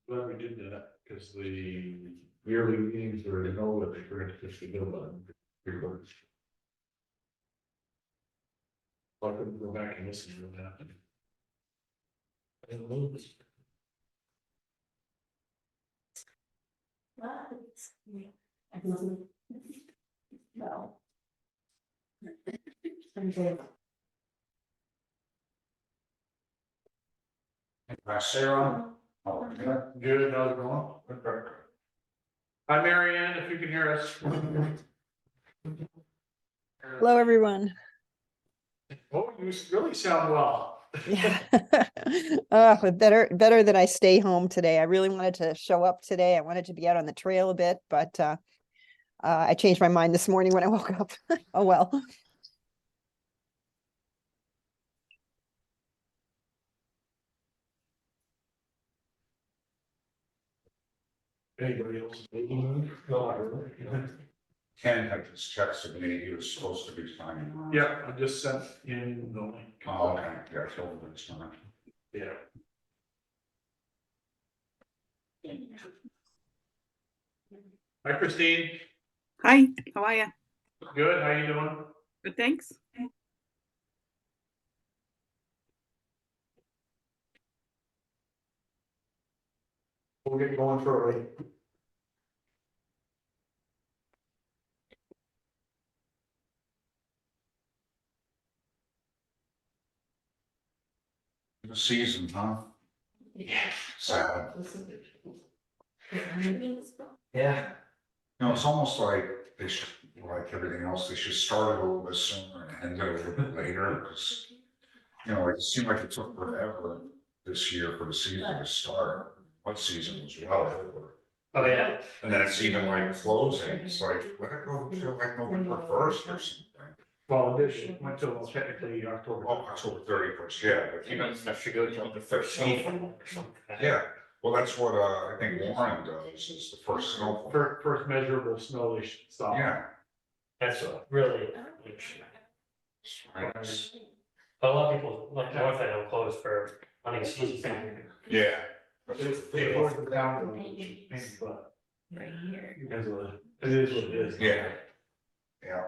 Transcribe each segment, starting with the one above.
Glad we did that, because the yearly meetings are in all of it, we're gonna push the bill button. I couldn't go back and listen to that. No. Sarah? Oh, yeah. Good, how's it going? Hi, Mary Ann, if you can hear us. Hello, everyone. Oh, you really sound well. Yeah. But better that I stay home today. I really wanted to show up today. I wanted to be out on the trail a bit, but I changed my mind this morning when I woke up. Oh, well. Anybody else? Ken had just texted me, he was supposed to be signing on. Yeah, I just sent in the link. Oh, okay, yeah, I told him it's not. Yeah. Hi, Christine. Hi, how are you? Good, how you doing? Good, thanks. We'll get going shortly. The season, huh? Yeah. Sad. Yeah. You know, it's almost like they should, like everything else, they should start it a little bit sooner and end it a little bit later, because, you know, it seemed like it took forever this year for the season to start. What season was well over? Oh, yeah. And then it's even like closing, it's like, let it go till like November 1st or something. Well, this went till technically October. Oh, October 31st, yeah, but You don't have to go till the 13th. yeah, well, that's what, I think Warren does, is the first snowfall. First measurable snow they should stop. Yeah. That's really, Right. but a lot of people, like North End, will close for hunting season. Yeah. They closed it down, but Right here. because of it is what it is. Yeah. Yeah,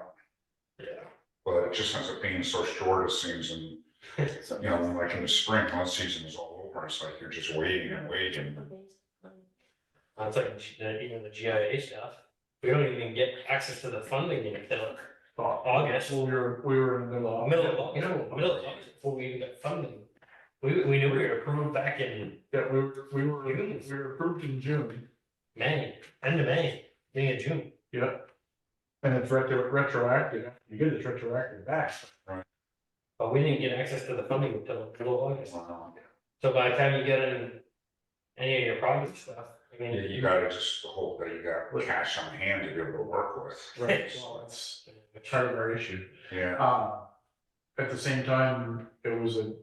Yeah. but it just ends up being so short, it seems, and, you know, like in the spring, one season is all over, it's like you're just waiting and waiting. It's like even the GIA stuff. We don't even get access to the funding until August. We were in the middle of. Middle of August before we even got funding. We knew we were approved back in Yeah, we were approved in June. May, end of May, beginning of June. Yep. And it's retroactive, you get it retroactive back. But we didn't get access to the funding until middle of August. Wow. So by the time you get in any of your project stuff, I Yeah, mean. you gotta just hope that you got cash on hand to be able to work with. Right, well, it's part of our issue. Yeah, At the same time, it was a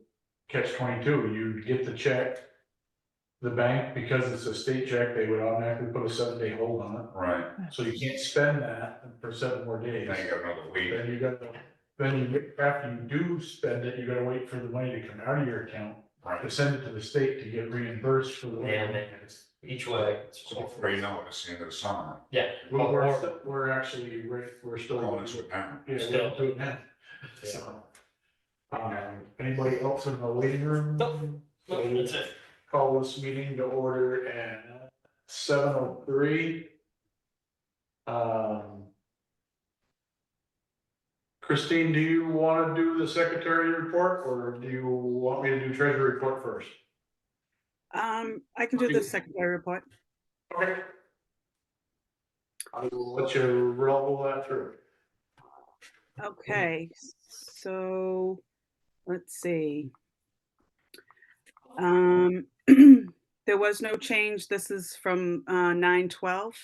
catch-22, you get the check. The bank, because it's a state check, they would automatically put a 7-day hold on it, right, so you can't spend that for 7 more days. then you got another week. Then you got, after you do spend it, you gotta wait for the money to come out of your account, Right, to send it to the state to get reimbursed for the. Yeah, and then each way. so before you know it, it's the end of the summer. Yeah. We're actually, we're still. Going into it now. Yeah, Still. we're into it now. So. Anybody else in the waiting room? That's it. Call this meeting to order at 7:03. Christine, do you want to do the secretary report, or do you want me to do treasury report first? I can do the secretary report. Okay. I will let you roll that through. Okay, so let's see. There was no change. This is from 9/12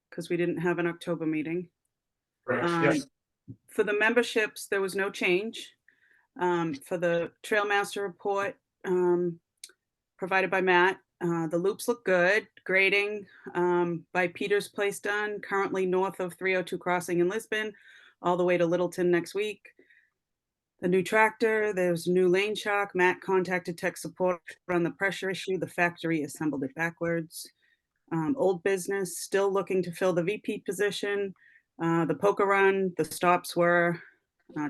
because we didn't have an October meeting. Right, Um, yes, For the memberships, there was no change. For the Trail Master report provided by Matt, the loops look good. Grading by Peter's Place done, currently north of 302 Crossing in Lisbon, all the way to Littleton next week. The new tractor, there's new lane shock. Matt contacted tech support on the pressure issue. The factory assembled it backwards. Old business, still looking to fill the VP position. The Poker Run, the stops were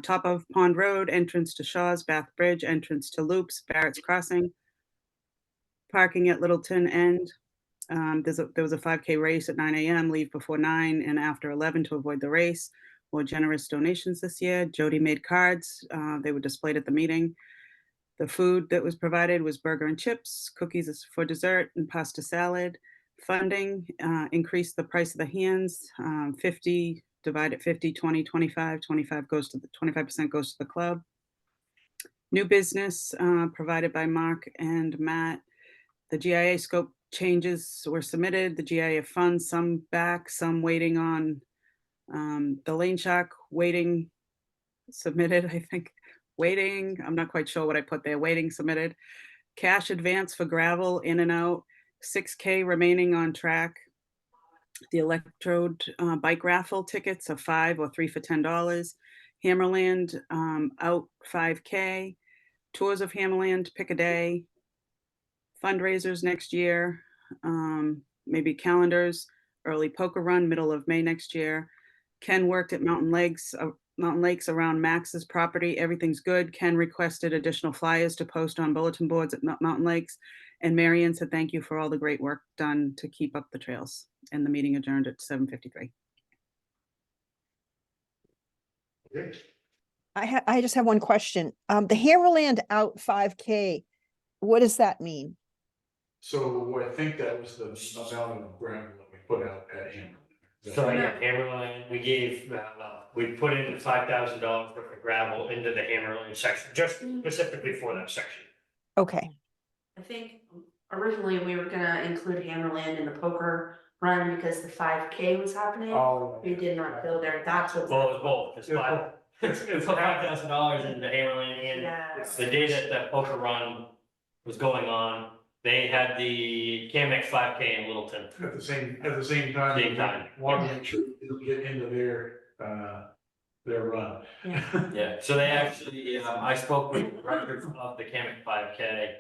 top of Pond Road, entrance to Shaw's, Bath Bridge, entrance to Loops, Barrett's Crossing, parking at Littleton End. There was a 5K race at 9 a.m., leave before 9 and after 11 to avoid the race. More generous donations this year. Jody made cards. They were displayed at the meeting. The food that was provided was burger and chips, cookies for dessert, and pasta salad. Funding increased the price of the hands, 50 divided 50, 20, 25, 25 goes to the 25% goes to the club. New business provided by Mark and Matt. The GIA scope changes were submitted. The GIA funds, some back, some waiting on the lane shock, waiting, submitted, I think. Waiting, I'm not quite sure what I put there. Waiting, submitted. Cash advance for gravel in and out. 6K remaining on track. The electrode bike raffle tickets are 5 or 3 for $10. Hammerland out 5K. Tours of Hammerland, pick a day. Fundraisers next year. Maybe calendars. Early poker run, middle of May next year. Ken worked at Mountain Lakes around Max's property. Everything's good. Ken requested additional flyers to post on bulletin boards at Mountain Lakes. And Marion said, thank you for all the great work done to keep up the trails. And the meeting adjourned at 7:53. I just have one question. The Hammerland out 5K, what does that mean? So I think that was the amount of gravel that we put out at Hammerland. So yeah, Hammerline, we gave, we put in $5,000 worth of gravel into the Hammerline section, just specifically for that section. Okay, I think originally we were gonna include Hammerland in the poker run because the 5K was happening. Oh, We did not go there. That's what. Well, it was both, it's $5,000 into Hammerline, and Yeah. the day that the poker run was going on, they had the CAMX 5K in Littleton. at the same time. Same time. Want to make sure you get into their run. Yeah. Yeah, so they actually, I spoke with the director of the CAMX 5K.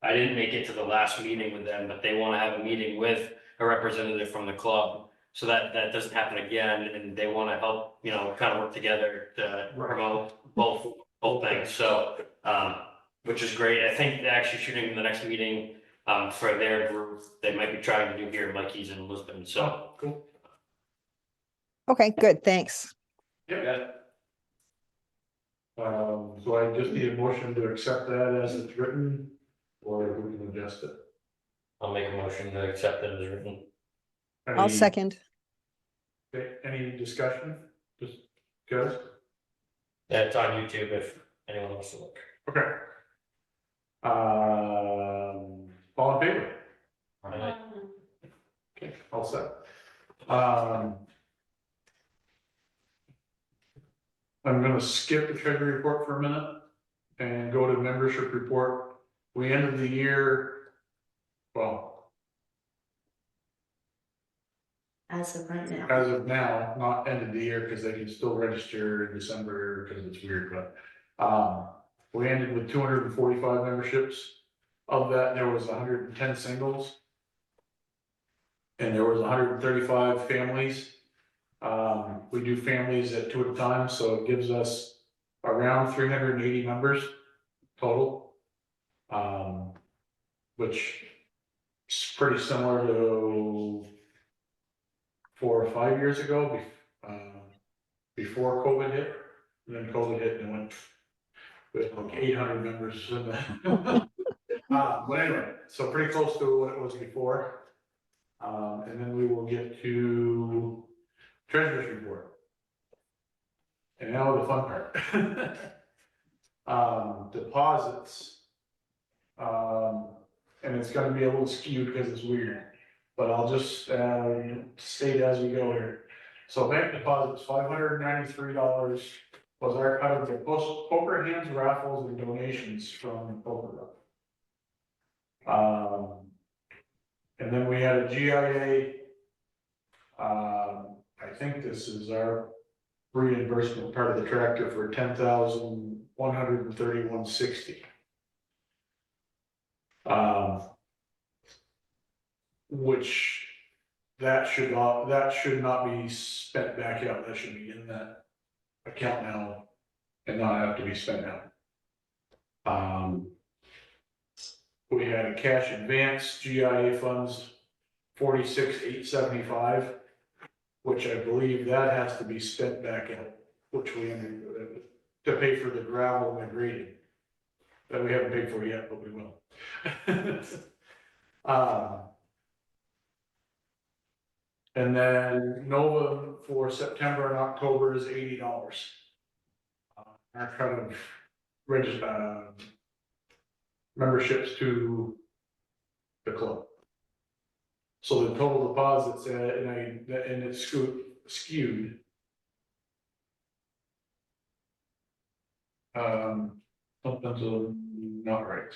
I didn't make it to the last meeting with them, but they want to have a meeting with a representative from the club. So that doesn't happen again, and they want to help, kind of work together to promote both things, so, which is great. I think they're actually shooting the next meeting, for their group, they might be trying to do here, Mikey's in Lisbon, so. Cool. okay, good, thanks. Yeah. So I just need a motion to accept that as it's written, or we can adjust it. I'll make a motion to accept it as written. I'll Any- second. Okay, any discussion? Just guys? Yeah, it's on YouTube if anyone wants to look. Okay. All in favor? Okay, all set. I'm gonna skip the treasury report for a minute and go to membership report. We ended the year, well, As of right now. as of now, not ended the year because they can still register in December because it's weird, but we ended with 245 memberships. Of that, there was 110 singles. And there was 135 families. We do families at 2 at a time, so it gives us around 380 members total. Which is pretty similar to 4 or 5 years ago, before COVID hit. And then COVID hit and went with like 800 members in the. But anyway, so pretty close to what it was before. And then we will get to treasurer's report. And now the fun part. Deposits. And it's gonna be a little skewed because it's weird, but I'll just state as we go here. So bank deposits, $593 was our cut of the poker hands, raffles, and donations from poker. And then we had a GIA. I think this is our reimbursement part of the tractor for $10,131.60. Which that should not be spent back out, that should be in that account now and not have to be spent out. We had a cash advance GIA funds 46,875, which I believe that has to be spent back out, which we to pay for the gravel and grading. That we haven't paid for yet, but we will. And then Nova for September and October is $80. Our kind of memberships to the club. So the total deposits, and it's skewed. Something's not right.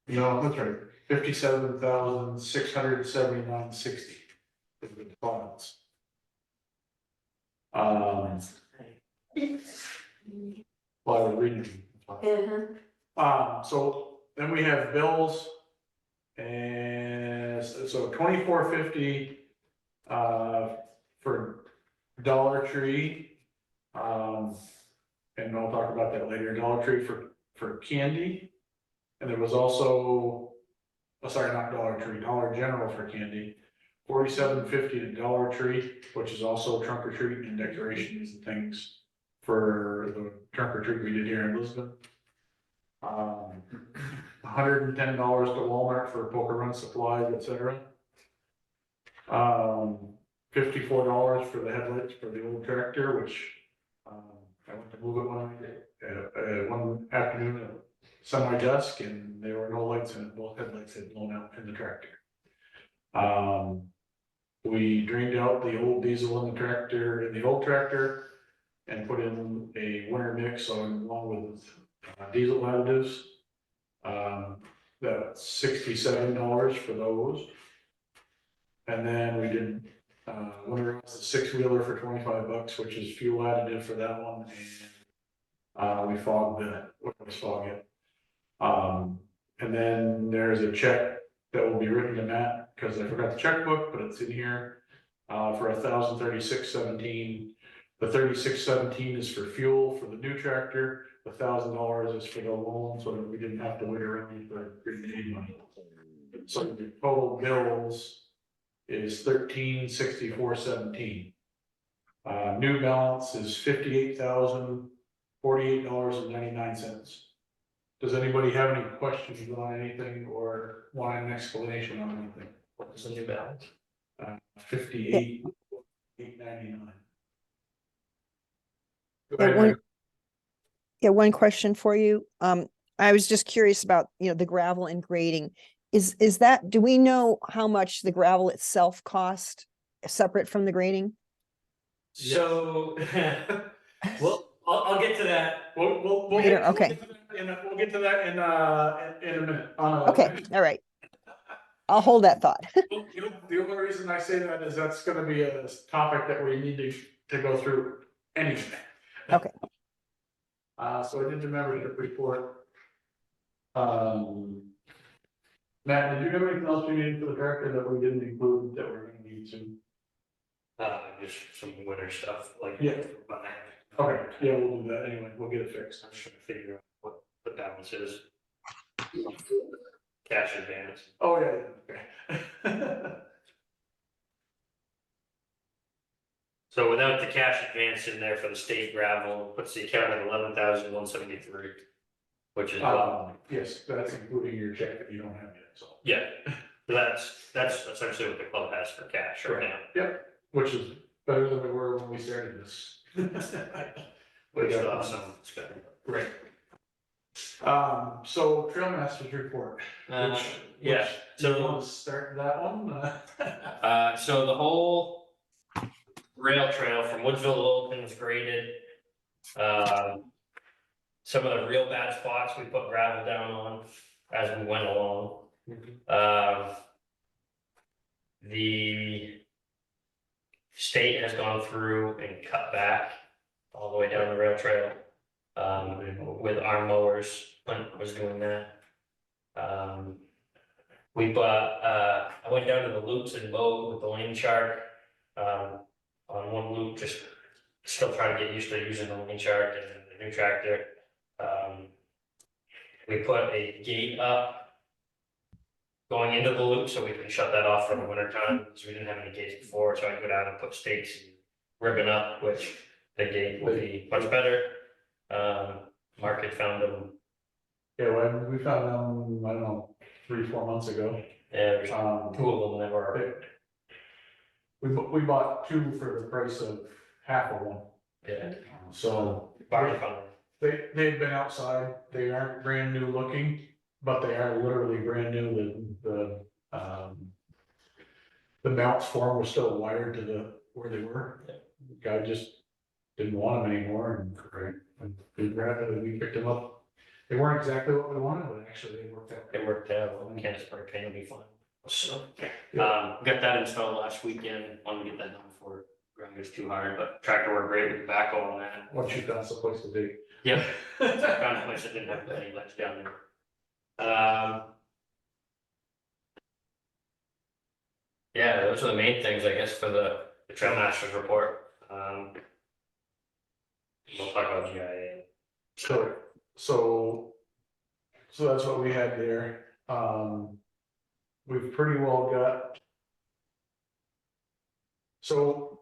No, that's right, 57,679.60 is the deposits. While we're reading. So then we have bills. And so $24.50 for Dollar Tree. And I'll talk about that later. Dollar Tree for candy. And there was also, sorry, not Dollar Tree, Dollar General for candy. $47.50 to Dollar Tree, which is also trunk or treat and decorations and things for the trunk or treat we did here in Lisbon. $110 to Walmart for poker run supplies, etc. $54 for the headlights for the old tractor, which I went to move it one afternoon at semi-dusk, and there were no lights in it. Both headlights had blown out in the tractor. We drained out the old diesel in the old tractor, and put in a winter mix along with diesel additives. That's $67 for those. And then we did winterize the 6-wheeler for $25, which is fuel additive for that one, and we fogged it. And then there's a check that will be written to Matt, because I forgot the checkbook, but it's in here, for $1,036.17. The $36.17 is for fuel for the new tractor. The $1,000 is for the loan, so that we didn't have to wait around for grenade money. So the total bills is $1,364.17. New balance is $58,048.99. Does anybody have any questions on anything or want an explanation on anything? What's the new balance? 58,899. One question for you. I was just curious about, the gravel and grading. Is that, do we know how much the gravel itself cost separate from the grading? So, well, I'll get to that. We'll Later, get, okay. we'll get to that in a minute. Okay, all right. I'll hold that thought. The only reason I say that is that's gonna be a topic that we need to go through anyway. Okay. So I did remember the report. Matt, did you have anything else you needed for the director that we didn't include that we're gonna need to? Just some winter stuff, like. Yeah. Okay, yeah, we'll do that anyway, we'll get it fixed. I'm trying to figure out what the balance is. Cash advance. Oh, yeah, okay. So without the cash advance in there for the state gravel, puts the account at 11,173, which is, Yes, that's including your check that you don't have yet, so. yeah, that's essentially what the club has for cash right now. Yep, which is better than we were when we started this. Which is awesome. It's good. Right. So Trail Masters report. Yeah, So you so, want to start that one? so the whole rail trail from Woodsville to Littleton was graded. Some of the real bad spots we put gravel down on as we went along. The state has gone through and cut back all the way down the rail trail. With arm mowers, Clint was doing that. We bought, I went down to the loops and mowed with the Lane Shark. On one loop, just still trying to get used to using the Lane Shark and the new tractor. We put a gate up going into the loop so we can shut that off for the winter time, because we didn't have any gates before, so I can go down and put stakes and ribbon up, which the gate will be much better. Mark had found them, Yeah, well, we found them, I don't know, 3-4 months ago. there's Um, two of them that were, we bought 2 for the price of half of one, yeah, so Barney found them. they've been outside, they aren't brand new looking, but they are literally brand new, the mounts for them were still wired to where they were. The guy just didn't want them anymore, and we picked them up. They weren't exactly what we wanted, but actually they worked out. It worked out, we can't spray paint will be fine. So, Yeah. got that installed last weekend, wanted to get that done before ground gets too hard, but tractor worked great with the backhoe on that. Once you've got someplace to be. Yep, found a place that didn't have any ledge down there. Yeah, those are the main things, I guess, for the Trail Masters report. We'll talk about GIA. So that's what we had there. We've pretty well got. So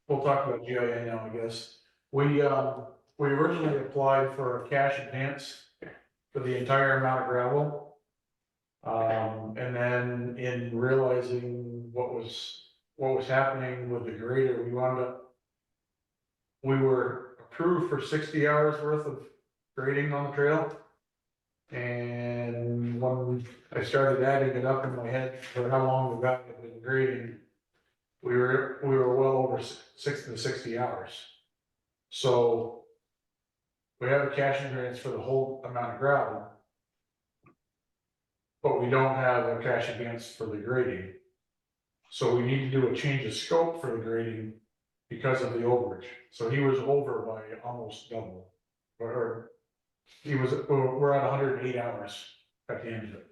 we'll talk about GIA now, I guess. We originally applied for a cash advance for the entire amount of gravel. And then in realizing what was happening with the grader, we were approved for 60 hours worth of grading on the trail. And when I started adding it up in my head for how long the guy had been grading, we were well over 60 hours. So we have a cash advance for the whole amount of gravel, but we don't have a cash advance for the grading. So we need to do a change of scope for the grading because of the overage. So he was over by almost double. We're at 108 hours at the end of it.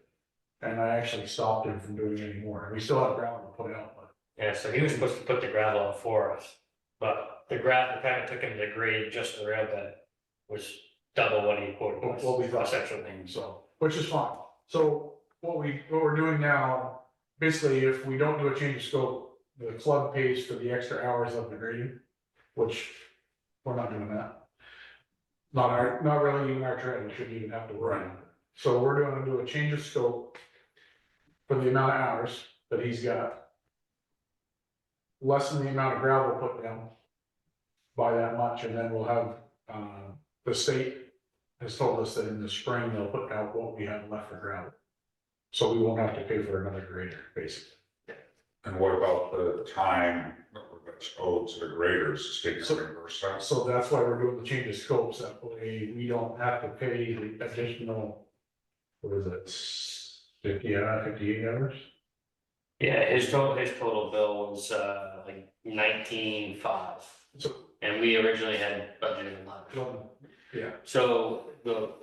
And I actually stopped him from doing any more. We still have gravel to put out, but. Yeah, so he was supposed to put the gravel out for us, but the time it took him to grade just the rail bed was double what he quoted us. What we thought. Essentially, So, which is fine. So what we're doing now, basically, if we don't do a change of scope, the club pays for the extra hours of the grading, which we're not doing that. Not really even our trail, we shouldn't even have to worry about it. So we're gonna do a change of scope for the amount of hours that he's got. Lessen the amount of gravel put down by that much, and then we'll have, the state has told us that in the spring, they'll put out what we have left for gravel. So we won't have to pay for another grader, basically. And what about the time that's owed to the graders, the state So- reimburse that? So that's why we're doing the change of scopes, that way we don't have to pay the additional, what is it, 58 hours? yeah, his total bill was like 19.5, So, and we originally had budgeted 11. yeah, So so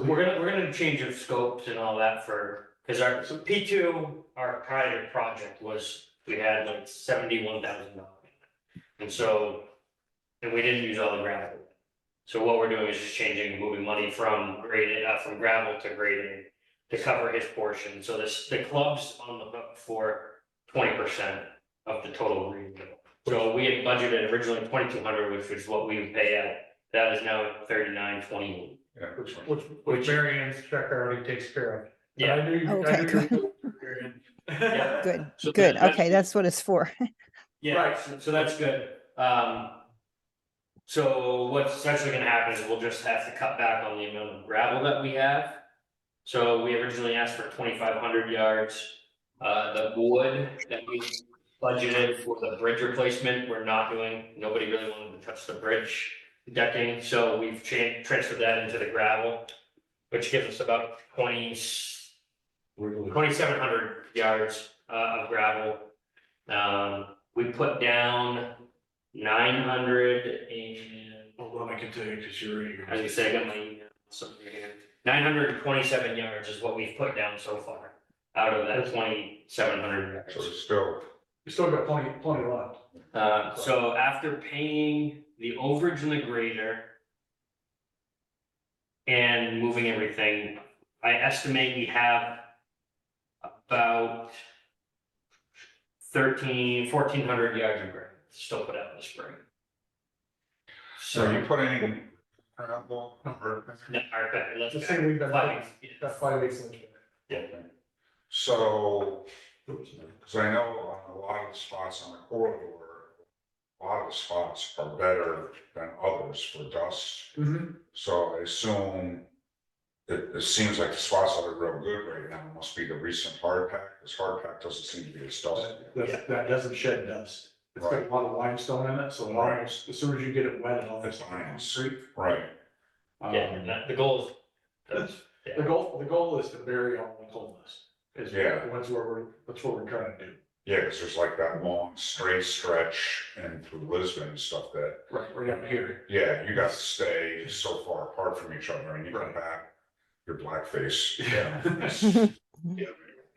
we're gonna change of scopes and all that cause our P2, our prior project was, we had like $71,000. And we didn't use all the gravel. So what we're doing is just moving money from gravel to grading to cover his portion. So the club's on the hook for 20% of the total green bill. So we had budgeted originally 2,200, which was what we would pay at. That is now 39.28. Yeah, which Marianne's check already takes care of. Yeah. I knew Okay, good. Marianne. Yeah. Good, So good. that- Okay, that's what it's for. Yeah, Right. so that's good. So what's essentially gonna happen is we'll just have to cut back on the amount of gravel that we have. So we originally asked for 2,500 yards. The wood that we budgeted for the bridge replacement, we're not doing, nobody really wanted to touch the bridge decking, so we've transferred that into the gravel, which gives us about 2,700 yards of gravel. we put down 900 and, Hold on, I can tell you, because you're already. as you say, I got my email somewhere here. 927 yards is what we've put down so far, out of that 2,700 So yards. it's still, You still got plenty left. So after paying the overage and the grader. And moving everything, I estimate we have about 1,400 yards of grader still put out in the spring. so you So, put any gravel or? no, okay, let's. The thing we've been- 5 weeks, That's 5/8 inch. yeah. So, Oops. because I know on a lot of the spots on the corridor, a lot of the spots are better than others for dust. Mhm. So I assume it seems like the spots that are real good right now must be the recent hard pack. This hard pack doesn't seem to be as dusty. That doesn't shed dust. It's got a lot of limestone in it, so it Right. almost, as soon as you get it wet, it almost. It's fine. Street. Right, Yeah, and that, the goal is, that's, The goal is to bury all the coldness. Is Yeah. that's what we're trying to do. yeah, because there's like that long straight stretch in through Lisbon and stuff that, Right up here. yeah, you got to stay so far apart from each other and you come Right. back, you're blackface. Yeah.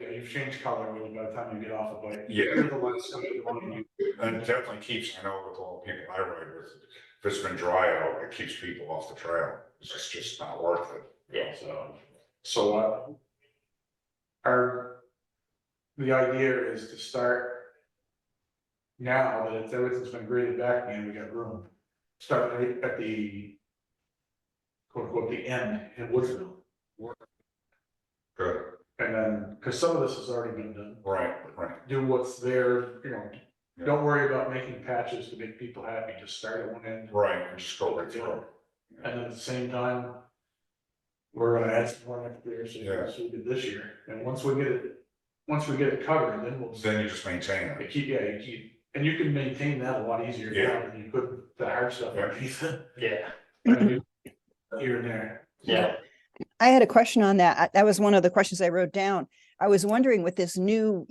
Yeah, you've changed color really by the time you get off of it. Yeah. You're the last one you want to use. And it definitely keeps, I know with all the people I ride with, if it's been dry out, it keeps people off the trail. It's just not worth it. yeah, So, the idea is to start now that it's, everything's been graded back and we got room. Start right at the quote unquote, the end in Woodsville. Good, And then, because some of this has already been done, right. do what's there, Yeah. don't worry about making patches to make people happy, just start at one end. Right, and just go right through. And then at the same time, we're gonna add some more next year, Yeah. so we did this year, and once we get it covered, then we'll. Then you just maintain You it. keep, and you can maintain that a lot easier Yeah. now than you could the hard stuff Yeah. underneath it. yeah, Here and there. yeah. I had a question on that. That was one of the questions I wrote down. I was wondering with this new,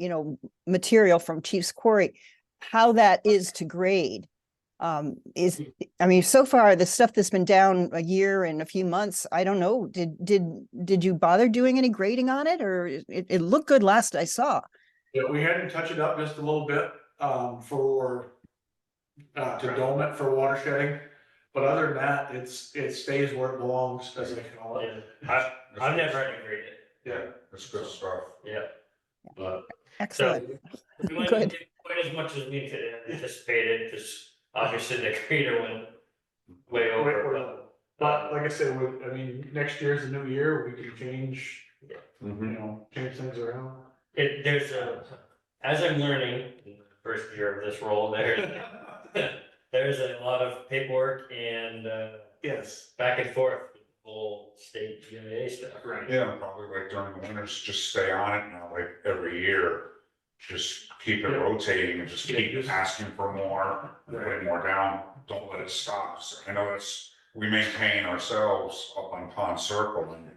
material from Chief's Quarry, how that is to grade. I mean, so far, the stuff that's been down a year and a few months, I don't know, did you bother doing any grading on it, or it looked good last I saw? Yeah, we had to touch it up just a little bit, to dome it for water shedding. But other than that, it stays where it belongs, as I call it. I've never had to grade it, Yeah. That's good stuff. yeah. But Excellent. we might Good. not get quite as much as we anticipated, because obviously the grader went way over. But like I said, next year's a new year, we can change, Mm-hmm. change things around. As I'm learning, in the first year of this role, there's a lot of paperwork and, Yes. back and forth, with the whole state GIA stuff. Right. Yeah, probably like during the winters, just stay on it now, like every year. Just keep it Yeah. rotating and just Yeah, keep just- asking for more, Right. putting more down, don't let it stop. So I know we maintain ourselves up on Pond Circle, and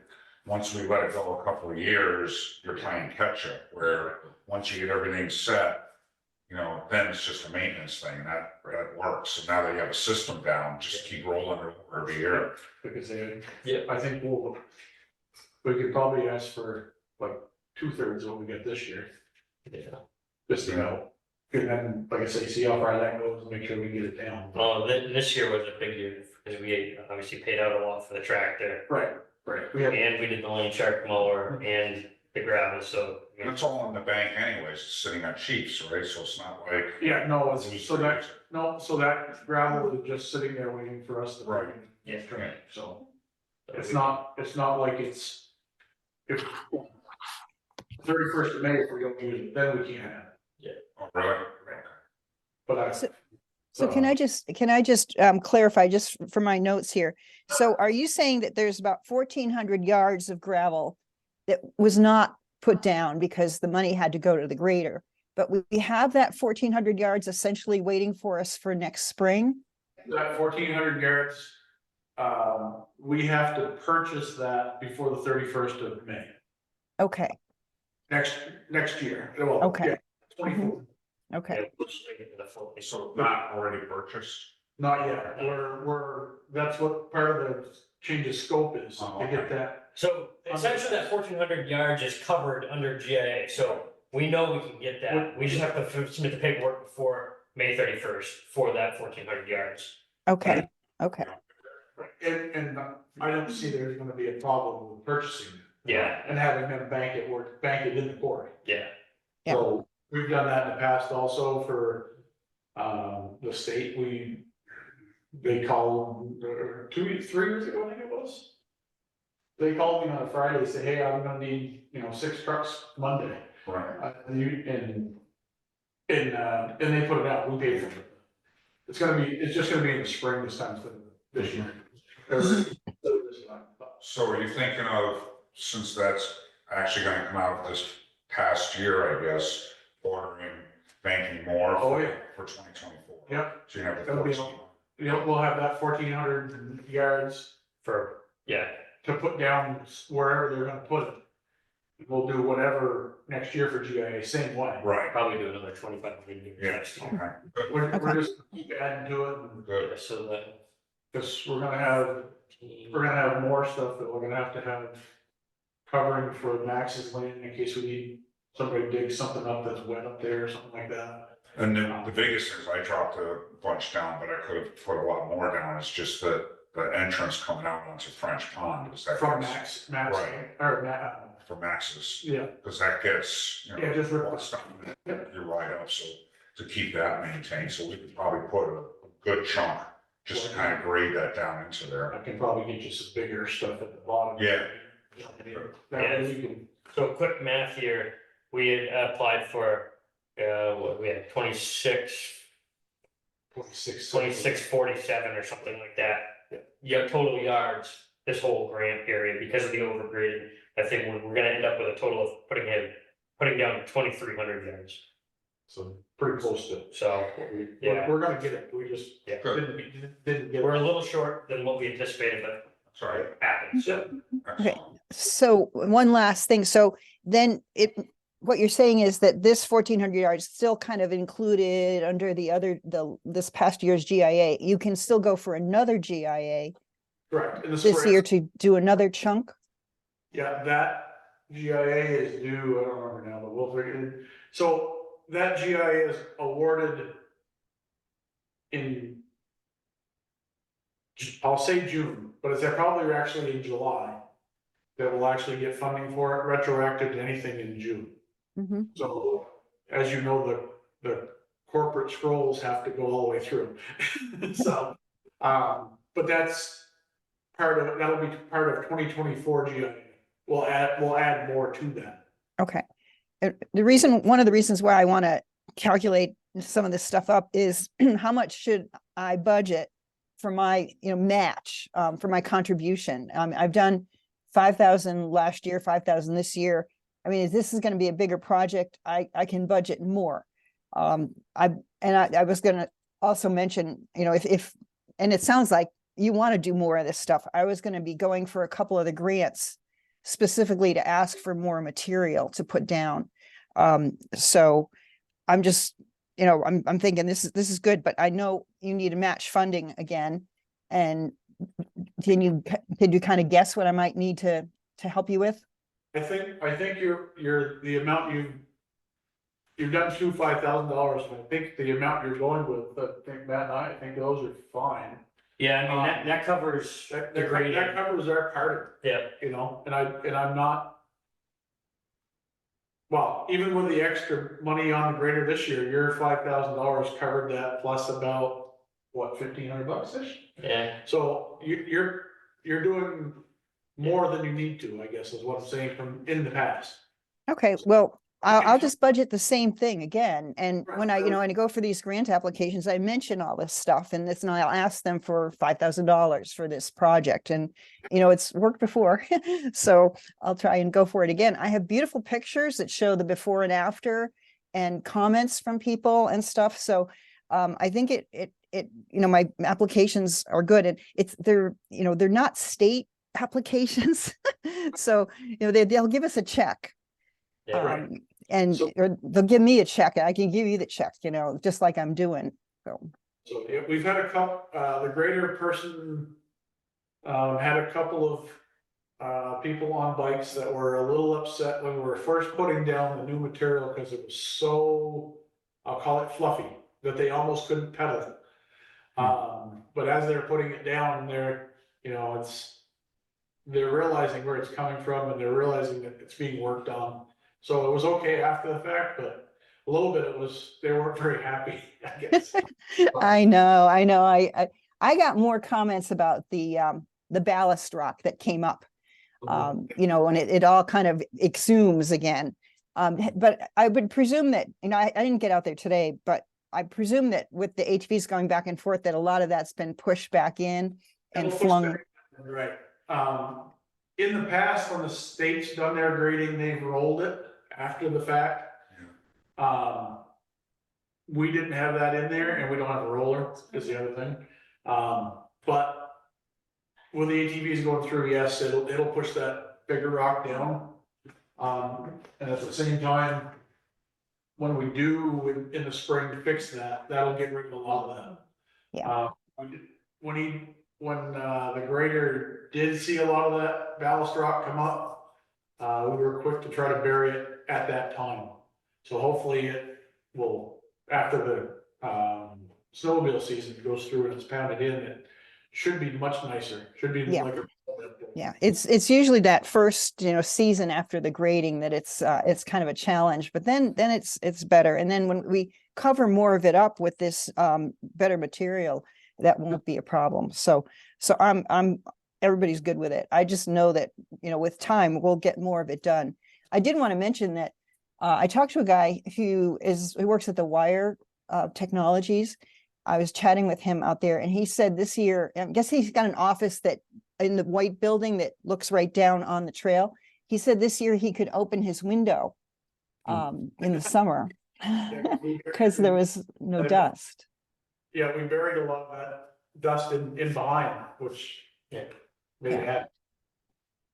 once we let it go a couple of years, you're playing catch up, where once you get everything set, then it's just a maintenance thing, that works. So now that you have a system down, just keep rolling it over every year. Because Yeah. I think we could probably ask for like 2/3 of what we got this year, Yeah. just and then, like I say, see how far that goes, and make sure we get it down. Well, this year was a big year, because we obviously paid out a lot for the tractor, Right. We have, and we did the lane shark mower and the gravel, so. And it's all in the bank anyways, it's sitting on Chiefs, right? So it's not like. yeah, no, so that gravel is just sitting there waiting for us to. Right. Yeah. So it's not like if 31st of May, if we don't use it, then we can't have it. Oh, really? But So can I just clarify just for my notes here? So are you saying that there's about 1,400 yards of gravel that was not put down because the money had to go to the grader? But we have that 1,400 yards essentially waiting for us for next spring? that 1,400 yards, we have to purchase that before the 31st of May, Okay, next year. Well, Okay. yeah, 24. Okay, So not already purchased? Not yet, that's what part of the change of scope is, Oh, to get okay. that. So essentially that 1,400 yards is covered under GIA, so we know we can get that. We just have to submit the paperwork before May 31st for that 1,400 yards. okay, okay, And I don't see there's gonna be a problem with purchasing it. Yeah, And having them bank it in the quarry. yeah. Yeah. So we've done that in the past also for, the state, they called, 3 years ago, I think it was. They called me on a Friday, say, hey, I'm gonna need, 6 trucks Monday, Right. and they put it out, we paid for it. It's just gonna be in the spring this time, instead of this year. So are you thinking of, since that's actually gonna come out this past year, I guess, ordering, banking more? Oh, yeah. For 2024? Yep. So you have the That'll be 14. We'll have that 1,400 yards Yeah, to put down wherever they're gonna put it. We'll do whatever next year for GIA, same way. Right, probably do another 2,500 yards yeah, next year. okay, good, We're Okay. just gonna keep adding to it, and good. Yeah, so that. because we're gonna have more stuff that we're gonna have to have covering for Max's land in case we need somebody to dig something up that's wet up there or something like that. And then the biggest thing is I dropped a bunch down, but I could have put a lot more down, it's just that the entrance coming out onto French Pond, is that From gets- Max, Right. or Matt, for Max's, yeah, because that gets, Yeah, just rip all it. the stuff, you're right up, so to keep that maintained, so we could probably put a good chunk, just to kind of grade that down into there. I can probably get you some bigger stuff at the bottom. Yeah. That way you can, So quick math here, we had applied for, what, we had 2647 or something like that. Yeah, total yards, this whole grant period, because of the overgrading, I think we're gonna end up with a total of putting down 2,300 yards. So pretty close to it. So, yeah. We're gonna get it, we just Yeah. didn't get We're it. a little short than what we anticipated, but Sorry. it happens. Excellent. so one last thing, so then what you're saying is that this 1,400 yards still kind of included under this past year's GIA, you can still go for another GIA Correct. In the this spring. year to do another chunk? Yeah, that GIA is due, I don't remember now, but we'll figure it. So that GIA is awarded in, I'll say June, but it's probably actually in July. That will actually get funding for it, retroactive to anything in June. Mhm. So, as you know, the corporate scrolls have to go all the way through. So, but that'll be part of 2024 GIA. We'll add more to that. Okay. One of the reasons why I want to calculate some of this stuff up is how much should I budget for my, match, for my contribution? I've done 5,000 last year, 5,000 this year. I mean, if this is going to be a bigger project, I can budget more. I was going to also mention, if and it sounds like you want to do more of this stuff. I was going to be going for a couple of the grants specifically to ask for more material to put down. So I'm just, I'm thinking this is good, but I know you need to match funding again. And could you kind of guess what I might need to help you with? I think you're the amount you've done $5,000, and I think the amount you're going with, I think Matt and I think those are fine. Yeah, I mean, that covers That the grading. covers our part of it. Yeah, And I'm not. Well, even with the extra money on the grader this year, your $5,000 covered that plus about, what, $1,500-ish? yeah. So you're doing more than you need to, I guess, is what I'm saying from in the past. Okay, well, I'll just budget the same thing again. And Right, when I right. go for these grant applications, I mention all this stuff and I'll ask them for $5,000 for this project. And, it's worked before. So I'll try and go for it again. I have beautiful pictures that show the before and after and comments from people and stuff. So I think my applications are good, and they're not state applications. So, they'll give us a check. Yeah, right. and So- or they'll give me a check. I can give you the check, you know, just like I'm doing. So, So, yeah, we've had a couple, the grader person, had a couple of, people on bikes that were a little upset when we were first putting down the new material, because it was so, I'll call it fluffy, that they almost couldn't pedal. But as they're putting it down, they're, you know, they're realizing where it's coming from, and they're realizing that it's being worked on. So it was okay after the fact, but a little bit they weren't very happy, I guess. I know. I got more comments about the ballast rock that came up. You know, and it all kind of exhumes again. But I would presume that, you know, I didn't get out there today, but I presume that with the HVs going back and forth, that a lot of that's been pushed back in and We'll push flung. back. Right. In the past, when the state's done their grading, they've rolled it after the fact. We didn't have that in there, and we don't have a roller, is the other thing. But with the ATVs going through, yes, it'll push that bigger rock down. And at the same time, when we do in the spring fix that, that'll get rid of a lot of that. Yeah. When the grader did see a lot of that ballast rock come up, we were quick to try to bury it at that time. So hopefully it will, after the, snowmobile season goes through and it's pounded in, it should be much nicer, should be Yeah. like a. Yeah, it's usually that first, you know, season after the grading that it's kind of a challenge, but then it's better. And then when we cover more of it up with this better material, that won't be a problem. So everybody's good with it. I just know that, you know, with time, we'll get more of it done. I did want to mention that I talked to a guy who works at the Wire Technologies. I was chatting with him out there, and he said this year, I guess he's got an office that in the white building that looks right down on the trail. He said this year he could open his window in the summer because there was no dust. Yeah, we buried a lot of that dust in behind, which, yeah, made it happen.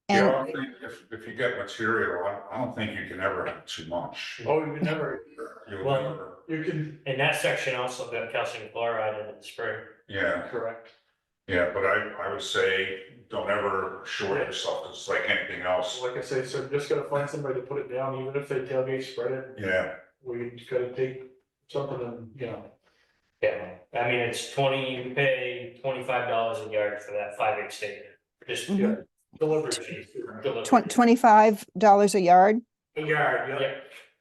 Yeah, And I think if you get material, I don't think you can ever have too much. Oh, you can never, You'll Well- never, you can, And that section also got calcium chloride in the spring. yeah, correct. yeah, but I would say, don't ever short yourself, 'cause it's like anything else. Like I say, so just gotta find somebody to put it down, even if they tailgate spread it, Yeah, we just gotta take something and, you know. Yeah, I mean, you pay $25 a yard for that 5/8 stake. Just Mhm. Delivery. $25 a yard A yard, yeah. Yeah.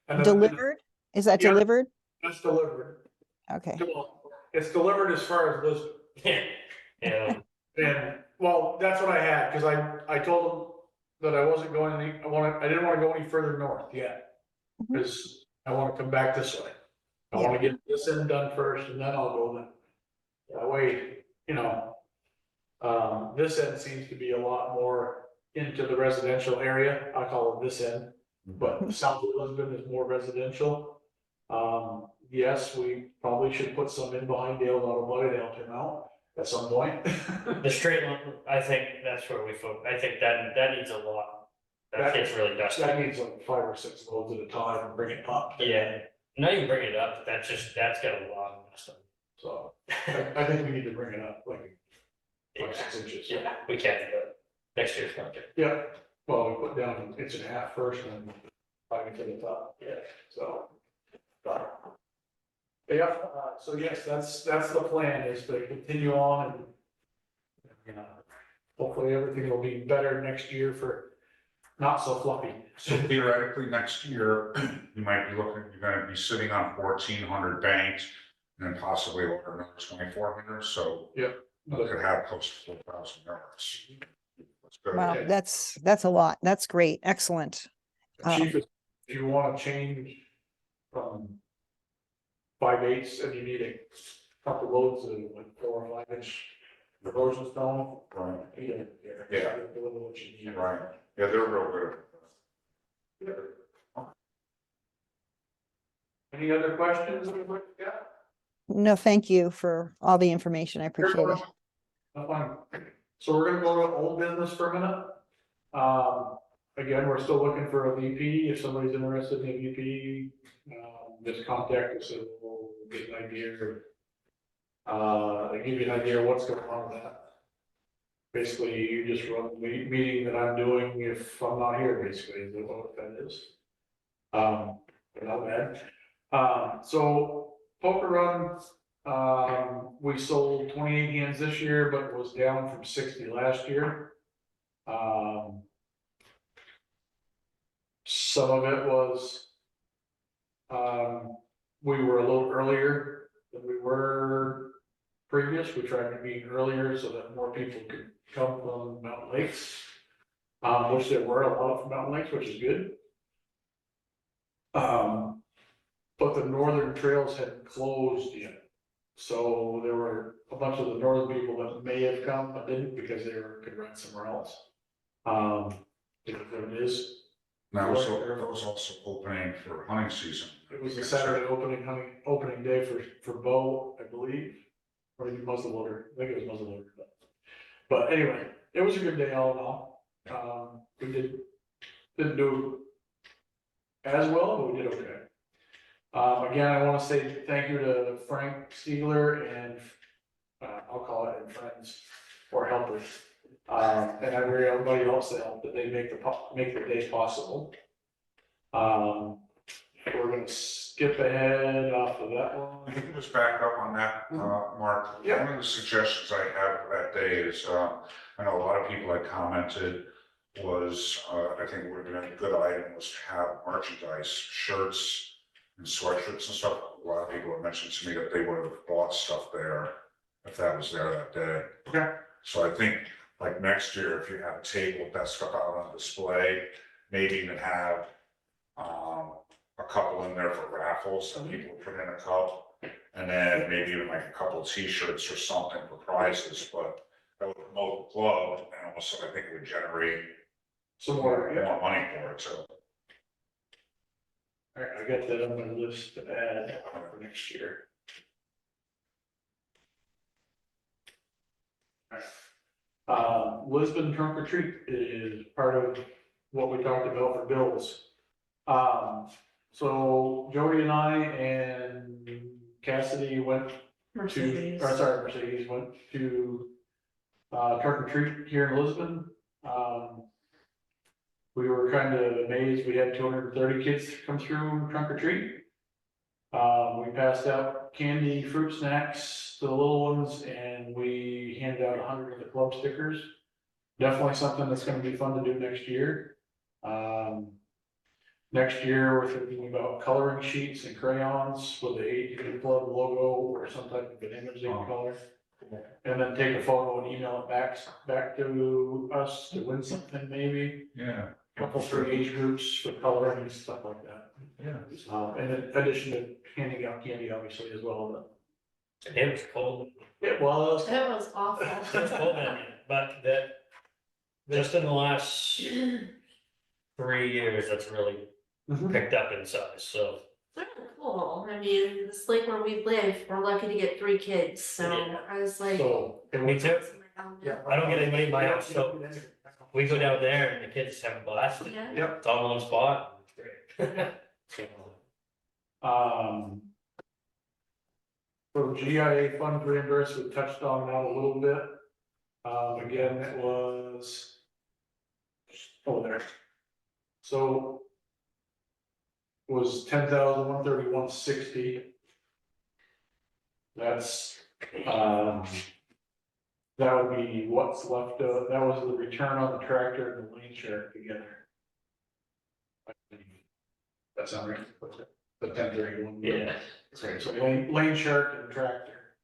And then delivered? Is that Yeah. delivered? That's delivered. Okay. It's delivered as far as Lisbon. Yeah, yeah, And, well, that's what I had, cause I told them that I wasn't going any, I didn't wanna go any further north yet. Mhm. Cause I wanna come back this way. I wanna get this end done first and then I'll go then. That way, you know. This end seems to be a lot more into the residential area, I call it this end, but south of Lisbon is more residential. Yes, we probably should put some in behind Dale Autobody to out at some point. the straight line, I think that's where I think that needs a lot. That gets really dusty. That needs like 5 or 6 loads at a time and bring it up. Yeah, not even bring it up, that's got a lot of dust on it. So, I think we need to bring it up like 5, 6 inches. Yeah, we can't do it. Next year's gonna get. Yeah, well, we put down an inch and a half first and then 5 to the top, Yeah. so. But yeah, so yes, that's the plan, is to continue on and, you know, hopefully everything will be better next year for not so fluffy. so theoretically, next year, you might be you're gonna be sitting on 1,400 banked. And then possibly over another 2,400, so you could have close to 4,000 yards. That's good. Wow, Okay. that's a lot. That's great. Excellent. Chief, if you wanna change from 5/8 and you need a couple loads of like 4 or 5 inch erosion stone. Right, Yeah. Yeah. Deliver what you need. right, yeah, they're real good. Any other questions? Anybody got? No, thank you for all the information. I appreciate it. Fine. So we're gonna go to old business for a minute. again, we're still looking for a VP, if somebody's interested in a VP, just contact us and we'll get an idea give you an idea of what's going on with that. Basically, you just run the meeting that I'm doing if I'm not here, basically, is what that is. But not bad. So poker run, we sold 28 hands this year, but it was down from 60 last year. Some of it was, we were a little earlier than we were previous. We tried to be earlier so that more people could come from Mountain Lakes. Which there were a lot from Mountain Lakes, which is good. But the northern trails hadn't closed yet. So there were a bunch of the northern people that may have come, but didn't because they could run somewhere else. It is. That was also opening for hunting season. It was a Saturday opening day for bow, I believe, or muzzleloader. I think it was muzzleloader. But anyway, it was a good day all in all. We didn't do as well, but we did okay. Again, I want to say thank you to Frank Stiegler and I'll call it friends or helpers. And everybody else that helped, that they make the day possible. We're gonna skip ahead off of that one. You can just back up on that, Mark. Yeah. One of the suggestions I have for that day is, I know a lot of people had commented was, I think would have been a good item was to have merchandise, shirts and sweatshirts and stuff. A lot of people have mentioned to me that they would have bought stuff there if that was there that day. Okay. So I think like next year, if you have a table with that stuff out on display, maybe even have a couple in there for raffles that people put in a cup. And then maybe even like a couple of t-shirts or something for prizes, but that would promote the club and also I think it would generate Some more more, money for it, so. Alright, I got that on my list to add for next year. Lisbon Trunk or Treat is part of what we talked about for bills. So Jody and I and Cassidy went Mercedes. Mercedes went to Trunk or Treat here in Lisbon. We were kind of amazed, we had 230 kids come through Trunk or Treat. We passed out candy, fruit snacks to the little ones, and we handed out 100 of the club stickers. Definitely something that's gonna be fun to do next year. Next year, we're thinking about coloring sheets and crayons with the ATV Club logo or some type of an image they can color. And then take a photo and email it back to us to win something maybe. Yeah. Couple for age groups for coloring and stuff like that. Yeah. And in addition to handing out candy, obviously, as well, but It was cold. it was. That was awful. It was cold down here, but just in the last 3 years, that's really picked up in size, so. It's really cool. I mean, it's like where we live, we're lucky to get 3 kids, so Yeah. I was like. So. Me too. Yeah. I don't get anybody in my house, so we go down there and the kids have a blast. Yeah. Yep. It's all in one spot. It's great. So GIA fund reimbursement, we touched on that a little bit. Again, it was. Oh, there. So. Was 10,131.60. That's, that would be what's left of, that was the return on the tractor and the lane share together. That sounds right, the 1031. Yeah. Okay, so lane shark and tractor,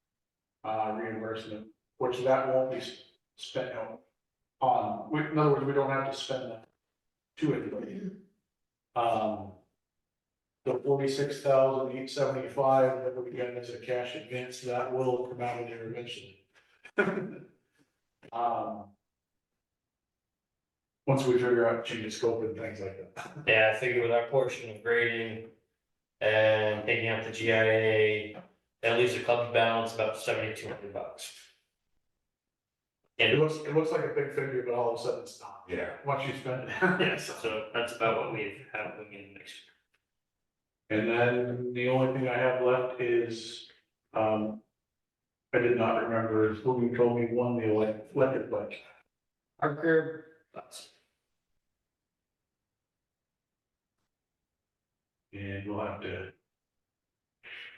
reimbursement, which that won't be spent on, in other words, we don't have to spend that to anybody. The 46,875 that we got as a cash advance, that will come out of there eventually. Once we figure out change of scope and things like that. Yeah, I figure with our portion of grading and taking out the GIA, that leaves the club balance about $7,200. It And looks like a big figure, but all of a sudden it's not, Yeah, once you spend it. yes, so that's about what we have moving in next year. And then the only thing I have left is, I did not remember who you told me won the electric bike. Parker, that's And we'll have to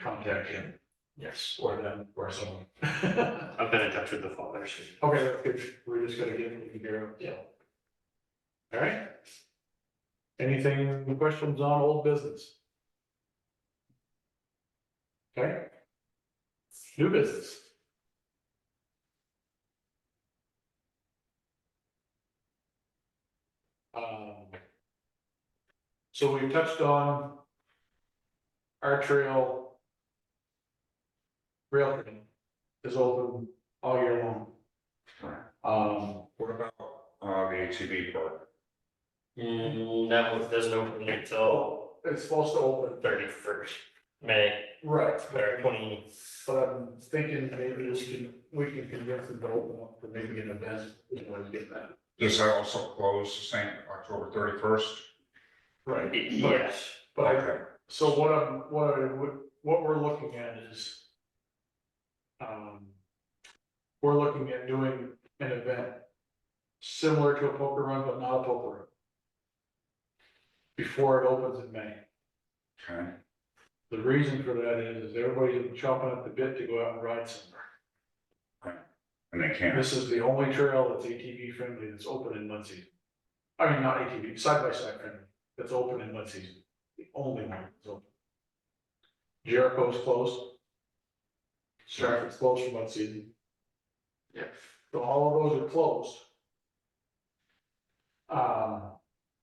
contact him, yes, or them, or someone. I've been in touch with the fathers. Okay, that's good, we're just gonna get it taken care of, yeah. All right. Anything, questions on old business? Okay. New business. So we touched on our trail. Rail trail is open all year long. what about, the ATV park? That was, doesn't open until It's supposed to open. 31st May, Right. or 20, But I'm thinking maybe we can convince them to open up for maybe an event, is what I get that. Does that also close the same October 31st? Right. yes, But Okay. so what we're looking at is. We're looking at doing an event similar to a poker run, but not a poker run. Before it opens in May. Okay, The reason for that is everybody's chomping at the bit to go out and ride somewhere. and they can't, This is the only trail that's ATV friendly that's open in mud season. I mean, not ATV, side by side friendly, that's open in mud season. The only one that's open. Jericho's closed. Stratford's closed for mud season. yeah, So all of those are closed.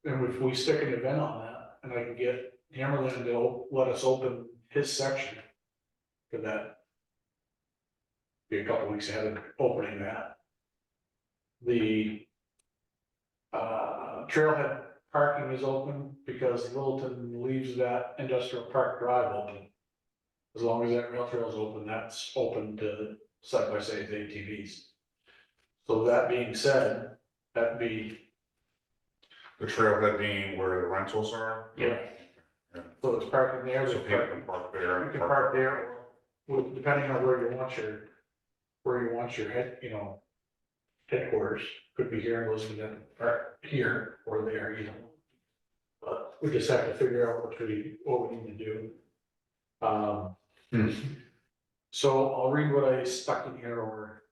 And if we stick an event on that, and I can get Hammerland to let us open his section for that. Be a couple weeks ahead of opening that. The trailhead parking is open because Littleton leaves that industrial park drive open. As long as that rail trail is open, that's open to side by side ATVs. So that being said, that'd be. the trailhead being where the rentals are? yeah, So it's parking there, So there's people parking, can park there. you can park there, or depending on where you want your head, headquarters, could be here in Elizabeth, or here, or there, But we just have to figure out what we need to do. So I'll read what I stuck in here, or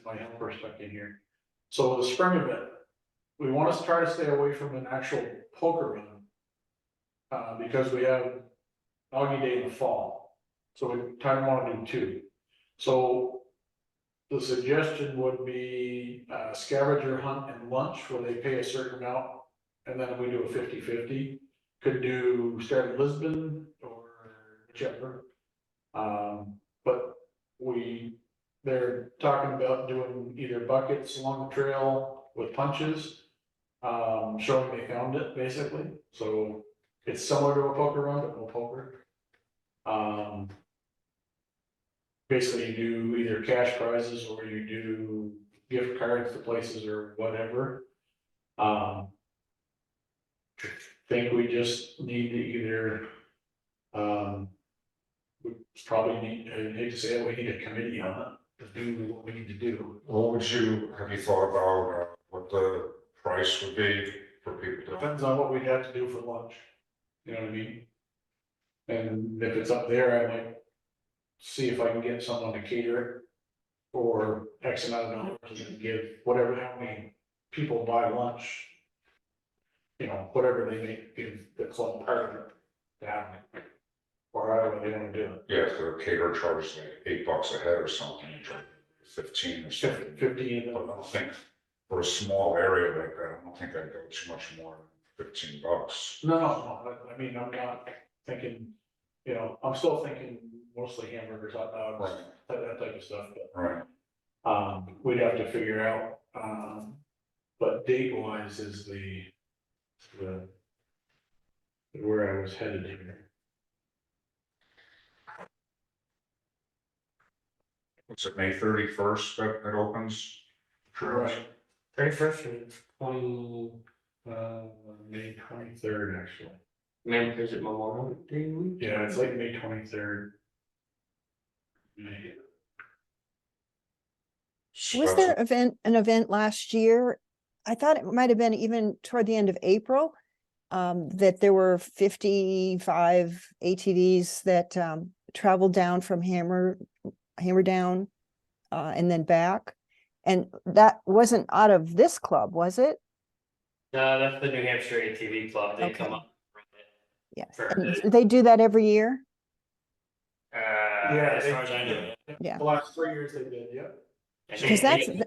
my helper stuck in here. So the spring event, we want to try to stay away from an actual poker run. Because we have Augie Day in the fall, so we kind of want to do two. So the suggestion would be scavenger hunt and lunch, where they pay a certain amount, and then we do a 50-50. Could do start in Lisbon or whichever. But they're talking about doing either buckets along the trail with punches, showing they found it, basically, so. It's similar to a poker run, but no poker. Basically, you do either cash prizes or you do gift cards to places or whatever. Think we just need to either, we probably need, I hate to say it, we need a committee on it to do what we need to do. Have you thought about, what the price would be for people to? Depends on what we'd have to do for lunch. You know what I mean? And if it's up there, I might see if I can get someone to cater it for X amount of dollars and then give whatever, how many people buy lunch. Whatever they make, give the club part of it to have it. Or however they wanna do it. Yeah, if the caterer charges like $8 a head or something, you charge 15 or something. 15, But I don't think, for a small area like that, I don't think I'd go too much more than $15. no, I mean, I'm not thinking, I'm still thinking mostly hamburgers, hot dogs, that type of stuff, but. Right, We'd have to figure out, but date wise is where I was headed here. what's it, May 31st that it opens? trails. Right. 31st and 20, May 23rd, actually. maybe is it Memorial Day week? Yeah, it's like May 23rd. So Was that's- there an event last year? I thought it might have been even toward the end of April. That there were 55 ATVs that traveled down from Hammer Down and then back. And that wasn't out of this club, was it? No, that's the New Hampshire ATV Club, they come Okay. up. Yes. For And the- they do that every year? As far as I know. Yeah. The last 3 years they did, yep. And Because they-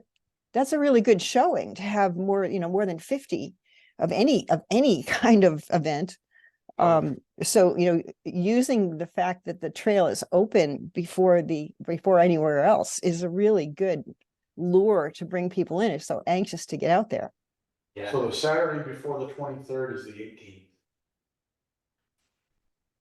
that's a really good showing to have more, more than 50 of any kind of event. So, using the fact that the trail is open before anywhere else is a really good lure to bring people in. It's so anxious to get out there. Yeah, So the Saturday before the 23rd is the 18th.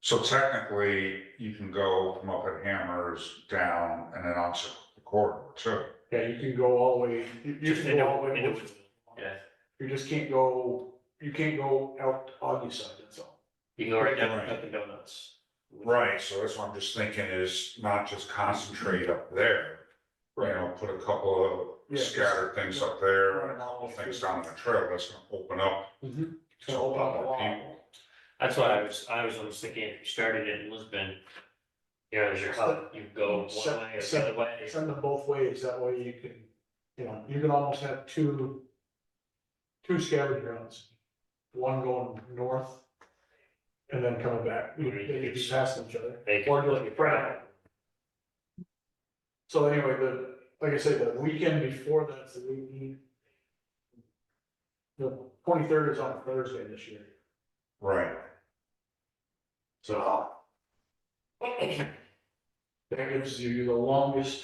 So technically, you can go from up at Hammers down and then onto the corridor too. Yeah, you can go all the way, you just can go all the way. into- to Woodford. yeah, You just can't go, you can't go out Augie side, that's all. you can go right down to Right. Dunkin' Donuts. Right, so that's what I'm just thinking is not just concentrate up there. Put a couple Yeah, of just- scattered things up there, Run and it a all couple the things way. down the trail, that's gonna open up. It's to gonna a open up lot a more lot. people. That's why I was thinking if you started it in Lisbon, there's your hub, you go one way or the other way. Send them both ways, that way you can, you can almost have two scavenge grounds. One going north and then coming back, they could be passing each other. They Or can just look spread proud. out. So anyway, like I said, the weekend before that's the week. The 23rd is on Thursday this year, Right, so. That gives you the longest.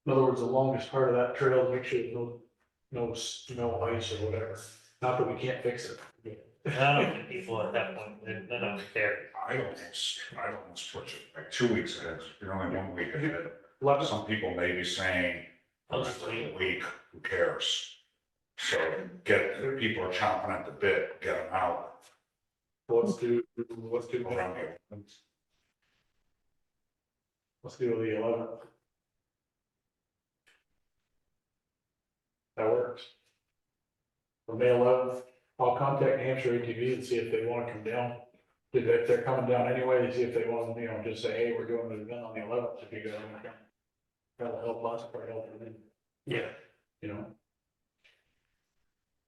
In other words, the longest part of that trail, make sure there's no ice or whatever, not that we can't fix it. I don't think people at that point, they don't care. I'd almost put it like 2 weeks ahead, you're only 1 week ahead. Let Some people may be saying, I'll just wait. a week, who cares? So people are chomping at the bit, get them out let's do around here. let's do the 11th. That works. For May 11th, I'll contact New Hampshire ATV and see if they wanna come down. If they're coming down anyway, see if they want, just say, hey, we're doing an event on the 11th, if you guys wanna come. That'll help us, probably help them, Yeah, you know?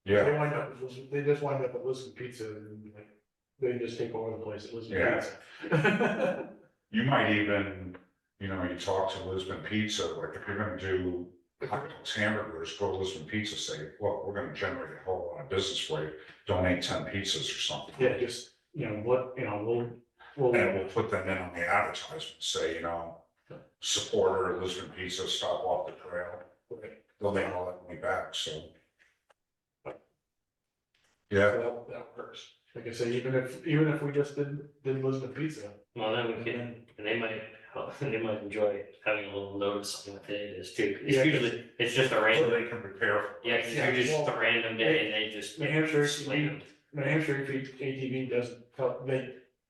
Yeah, They just wind up at Lisbon Pizza and like, they just take over the place at Lisbon Yeah. Pizza. you might even, you talk to Lisbon Pizza, like if you're gonna do hot dogs, hamburgers, go to Lisbon Pizza, say, look, we're gonna generate a whole lot of business for you, donate 10 pizzas or something. Yeah, just, we'll, And we'll put them in on the advertisement, say, supporter Lisbon Pizza, stop off the trail, they'll make all that money back, so. Yeah, that works. Like I say, even if we just did Lisbon Pizza. well, then we can, and they might enjoy having a little notice on what day it is too. Yeah, It's usually, it's just a so random, they can prepare. for it. yeah, 'cause Yeah, it's just well, a random day and they just. New Hampshire, slam. New Hampshire ATV doesn't tell,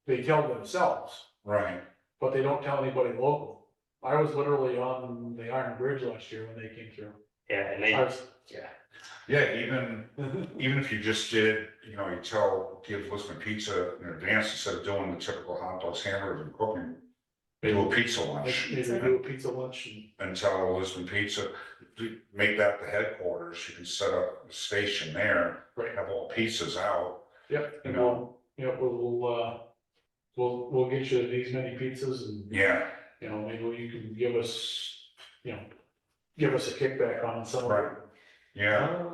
they tell themselves, Right, but they don't tell anybody local. I was literally on the Iron Bridge last year when they came through. Yeah, and they, I was, yeah, yeah, even if you just did, you give Lisbon Pizza in advance, instead of doing the typical hot dogs, hamburgers and cooking, do a pizza lunch. maybe do a pizza lunch and. And tell Lisbon Pizza, make that the headquarters, you can set up a station there, Right. have all pizzas out. Yep, and we'll get you these many pizzas and, Yeah, maybe you can give us a kickback on some of it. Right. yeah,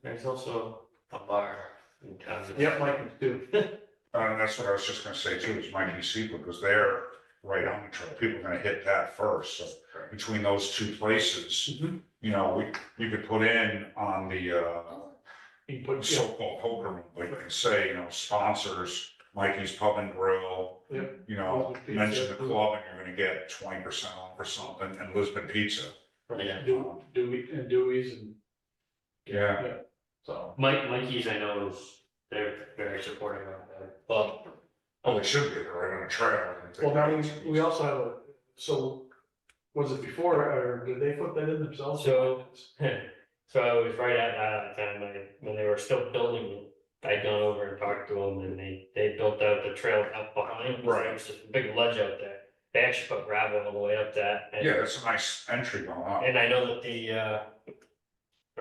there's also a bar in town. Yep, Mike, do. that's what I was just gonna say too, is Mikey Seafood, because they're right on the trail, people are gonna hit that first, so between those two places, you could put in on the, You put, so-called poker room, like you can say, sponsors, Mikey's Pub and Grill, Yep. mention the club and you're gonna get 20% off or something, and Lisbon Pizza. Yeah. Dewey's and, Yeah, so. Mikey's, I know, they're very supportive of that, but. well, they should be, they're right on a trail. Well, now we also have so, was it before, or did they put that in themselves? So- So I was right at that time, when they were still building it, I'd gone over and talked to them, and they built out the trail up behind. Right. There was just a big ledge out there, they actually put gravel all the way up that. and- Yeah, that's a nice entry going up. And I know that the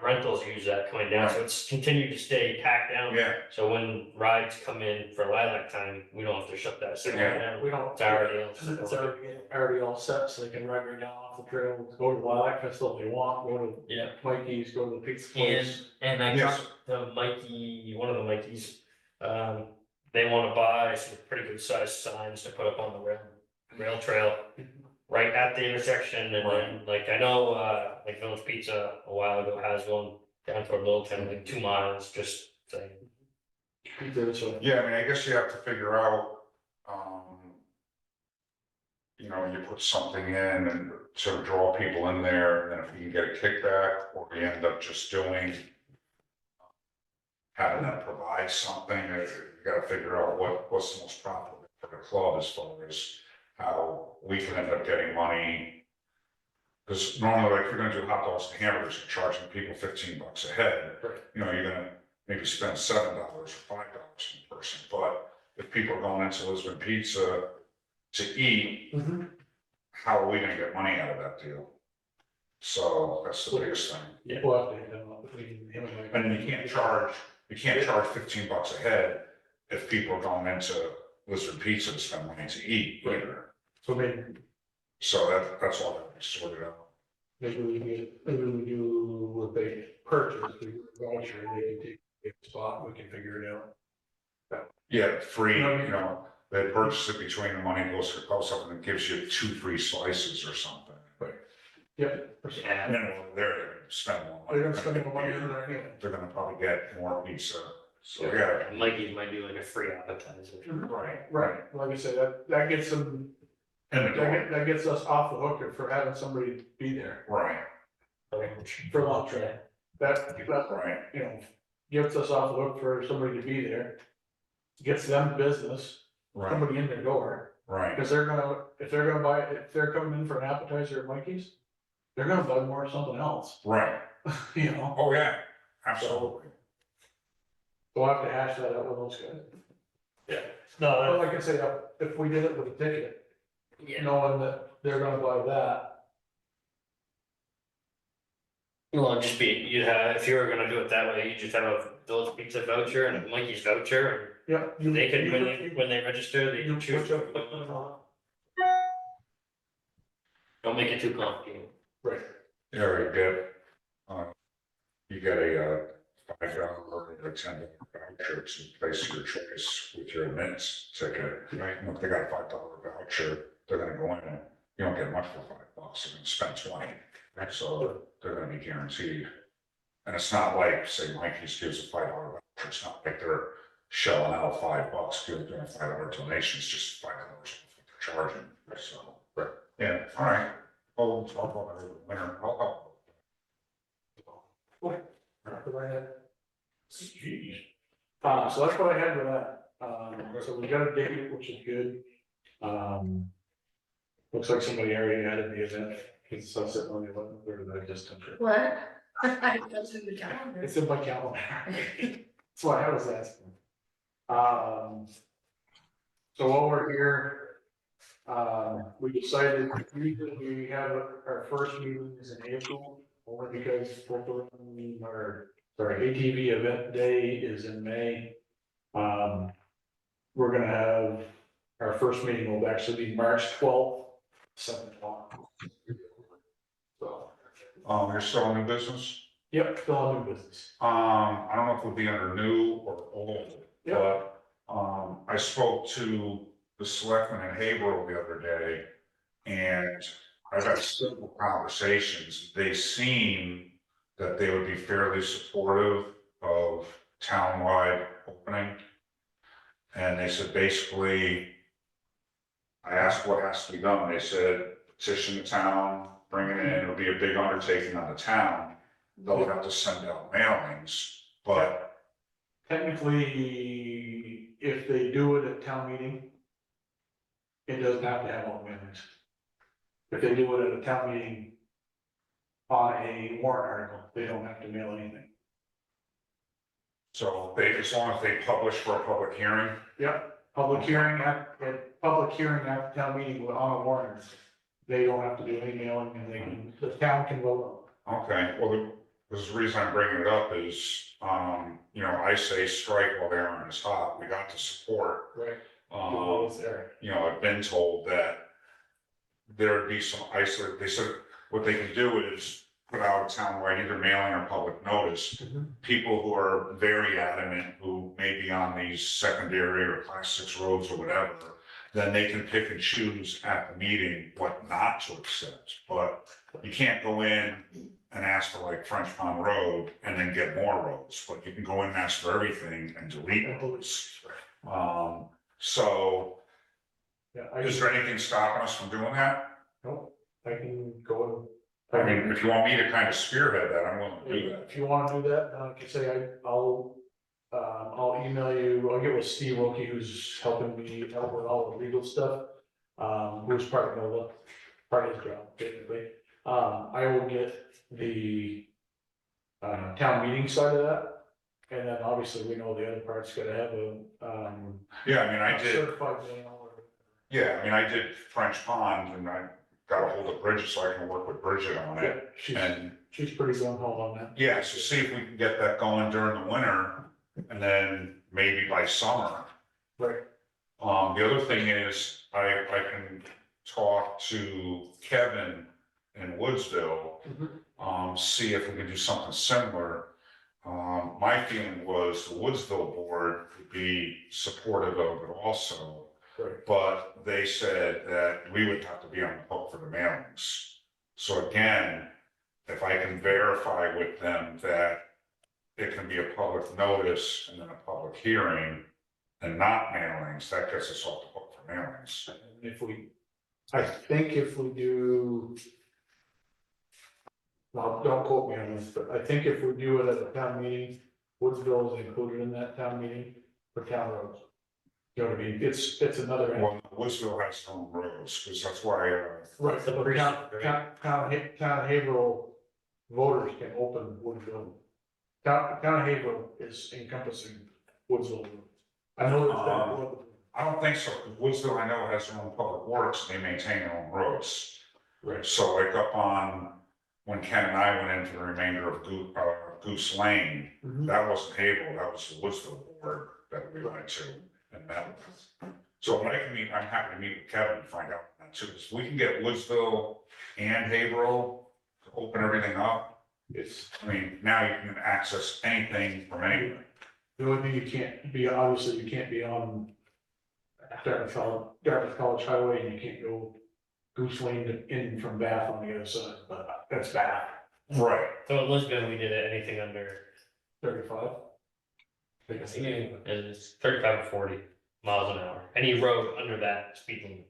rentals use that coming down, so it's continued to stay packed down. Yeah, So when rides come in for lilac time, we don't have to shut that section Yeah. down. We don't. It's already It's already all set, so they can ride right down off the trail, go to Lilac Festival if they want, go to Yeah. Mikey's, go to the pizza And, place. and I Yes. talked to Mikey, one of the Mikeys, they wanna buy some pretty good sized signs to put up on the rail trail. Right at the intersection, and then, like, I know, like Village Pizza a while ago has one down toward Littleton, like 2 miles, just saying. So, yeah, I mean, I guess you have to figure out, you know, you put something in and sort of draw people in there, and then if you can get a kickback, or you end up just doing having them provide something, you gotta figure out what's the most profitable for the club as far as how we can end up getting money. Because normally, like, if you're gonna do hot dogs and hamburgers, you're charging people $15 a head. Right. You know, you're gonna maybe spend $7 or $5 per person, but if people are going into Lisbon Pizza to eat, how are we gonna get money out of that deal? So that's the biggest thing. we'll have to hit them up between him and Mike. And you can't charge $15 a head if people are going into Lisbon Pizza to spend money to eat either. So maybe So that's all that we sorted out. maybe we do what they purchase, we voucher, and they can take a spot, we can figure it out. Yeah, free, you know, they purchase it between the money goes to the post office and it gives you 2 free slices or something. Yep. And then they're gonna spend more money. They're gonna spend more money than they're getting. They're gonna probably get more pizza, so yeah. Mikey's might do like a free appetizer. Right, like I said, that gets them, And the door, that gets us off the hook for having somebody be there right, for lunch, right? That, right, you know, gets us off the hook for somebody to be there. Gets them business, right, somebody in their door, right, because if they're coming in for an appetizer at Mikey's, they're gonna buy more of something else, right. you know? Oh, yeah, absolutely. We'll have to hash that out with those guys. No, But like I say, if we did it with a ticket, knowing that they're gonna buy that, well, it'd just be, you'd have, if you were gonna do it that way, you just have a Village Pizza voucher and a Mikey's voucher, yeah. and they could, when they register, they can choose. Don't make it too complicated. Right, You already did. You get a $5 or a $10 voucher to place your choice with your admittance ticket. Right. And if they got a $5 voucher, they're gonna go in and you don't get much for $5, they're gonna spend 20. So they're gonna be guaranteed. And it's not like, say, Mikey's gives a $5 voucher, it's not like they're shelling out $5, doing a $5 donation, it's just $5 what they're charging, so. Right. Yeah, all right. Oh, we'll talk about it in the winter. so that's what I had for that, so we got a date, which is good. Looks like somebody already added the event, it's sunset on the 11th, or did I just enter it? What? That's in the calendar. It's in my calendar. That's why I was asking. So while we're here, we decided we have our first meeting is in April, only because our ATV event day is in May. We're gonna have, our first meeting will actually be March 12th, 7 o'clock. So, You're still in new business? yep, still in new business. I don't know if it would be under new or old, Yep. but, I spoke to the selectman in Haverhill the other day, and I've had several conversations. They seem that they would be fairly supportive of townwide opening. And they said, basically, I asked what has to be done. They said, petition the town bring it in, it'll be a big undertaking on the town. They'll have to send out mailings, but, Technically, if they do it at town meeting, it doesn't have to have all mailings. If they do it at a town meeting on a warrant article, they don't have to mail anything. so they, as long as they publish for a public hearing, Yep, public hearing public hearing at the town meeting on a warrant, they don't have to do any mailing and they can, the town can vote okay, well, the reason I'm bringing it up is, you know, I say strike while the iron is hot, we got the support. on it. Right. There. You know, I've been told that there'd be some isolate, they said what they can do is put out a townwide either mailing or public notice. Mhm. People who are very adamant, who may be on these secondary or class 6 roads or whatever, then they can pick and choose at the meeting what not to accept. But you can't go in and ask for like French Pond Road and then get more roads, but you can go in and ask for everything and delete roads. So Yeah, is there anything stopping us from doing that? Nope, I can go. I mean, if you want me to kind of spearhead that, I'm willing to do that. If you wanna do that, like I say, I'll email you, I'll get with Steve Wilkie, who's helping me out with all the legal stuff. Who's part of NOLA, part of his job, basically. I will get the town meeting side of that. And then obviously we know the other part's gotta have a, Yeah, I mean, I did, certified mail or. yeah, I mean, I did French Pond and I got a hold of Bridget so I can work with Bridget on Yeah, it. she's And pretty gung ho on that. yeah, so see if we can get that going during the winter and then maybe by summer. Right. The other thing is, I can talk to Kevin in Woodsville, see if we can do something similar. My feeling was the Woodsville board would be supportive of it also, Right. but they said that we would have to be on the hook for the mailings. So again, if I can verify with them that it can be a public notice and then a public hearing and not mailings, that gets us off the hook for mailings. And if we, I think if we do. Well, don't quote me on this, but I think if we do it at a town meeting, Woodsville is included in that town meeting for town roads. You know what I mean? It's another. Well, Woodsville has their own roads, because that's why, Right, The but precinct, right? town of Haverhill voters can open Woodsville. Town of Haverhill is encompassing Woodsville. I know that. I don't think so, because Woodsville, I know, has their own public works, and they maintain their own roads. Right. So like up on, when Ken and I went into the remainder of Goose Lane, that wasn't Haverhill, that was the Woodsville board that we went to, and that. So when I can meet, I'm happy to meet with Kevin and find out that too, if we can get Woodsville and Haverhill to open everything up, It's, I mean, now you can access anything from anywhere. the only thing you can't be, obviously, you can't be on Dartmouth College Highway, and you can't go Goose Lane in from Bath on the other side, but that's Bath, Right. So in Lisbon, we did it, anything under, 35. I think it's 35 or 40 miles an hour, any road under that speed limit.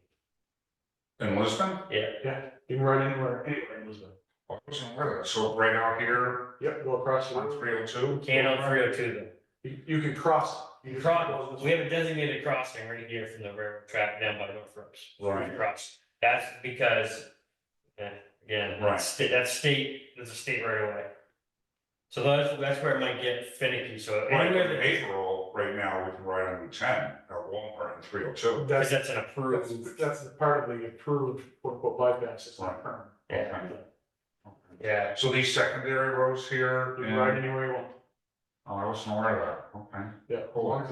In Lisbon? Yeah, Yeah, you can ride anywhere in Lisbon. I wasn't aware of that. So right out here Yep, go across the on road. 302? can't on 302 though. You can cross. You just Cross, go this we way. have a designated crossing right here from the railroad track down by North Ropes. Right. Cross, that's because, again, Right. that's a state right away. So that's where it might get finicky, so Right, anywhere in that, April, right now, we can ride on Route 10 at Walmart and 302. because That's, that's an approved, that's the part of the approved, quote, bypass, it's not permanent. yeah, Okay. yeah. So these secondary roads here, You can ride anywhere you want. oh, I wasn't aware of that, okay. Yeah, as long as,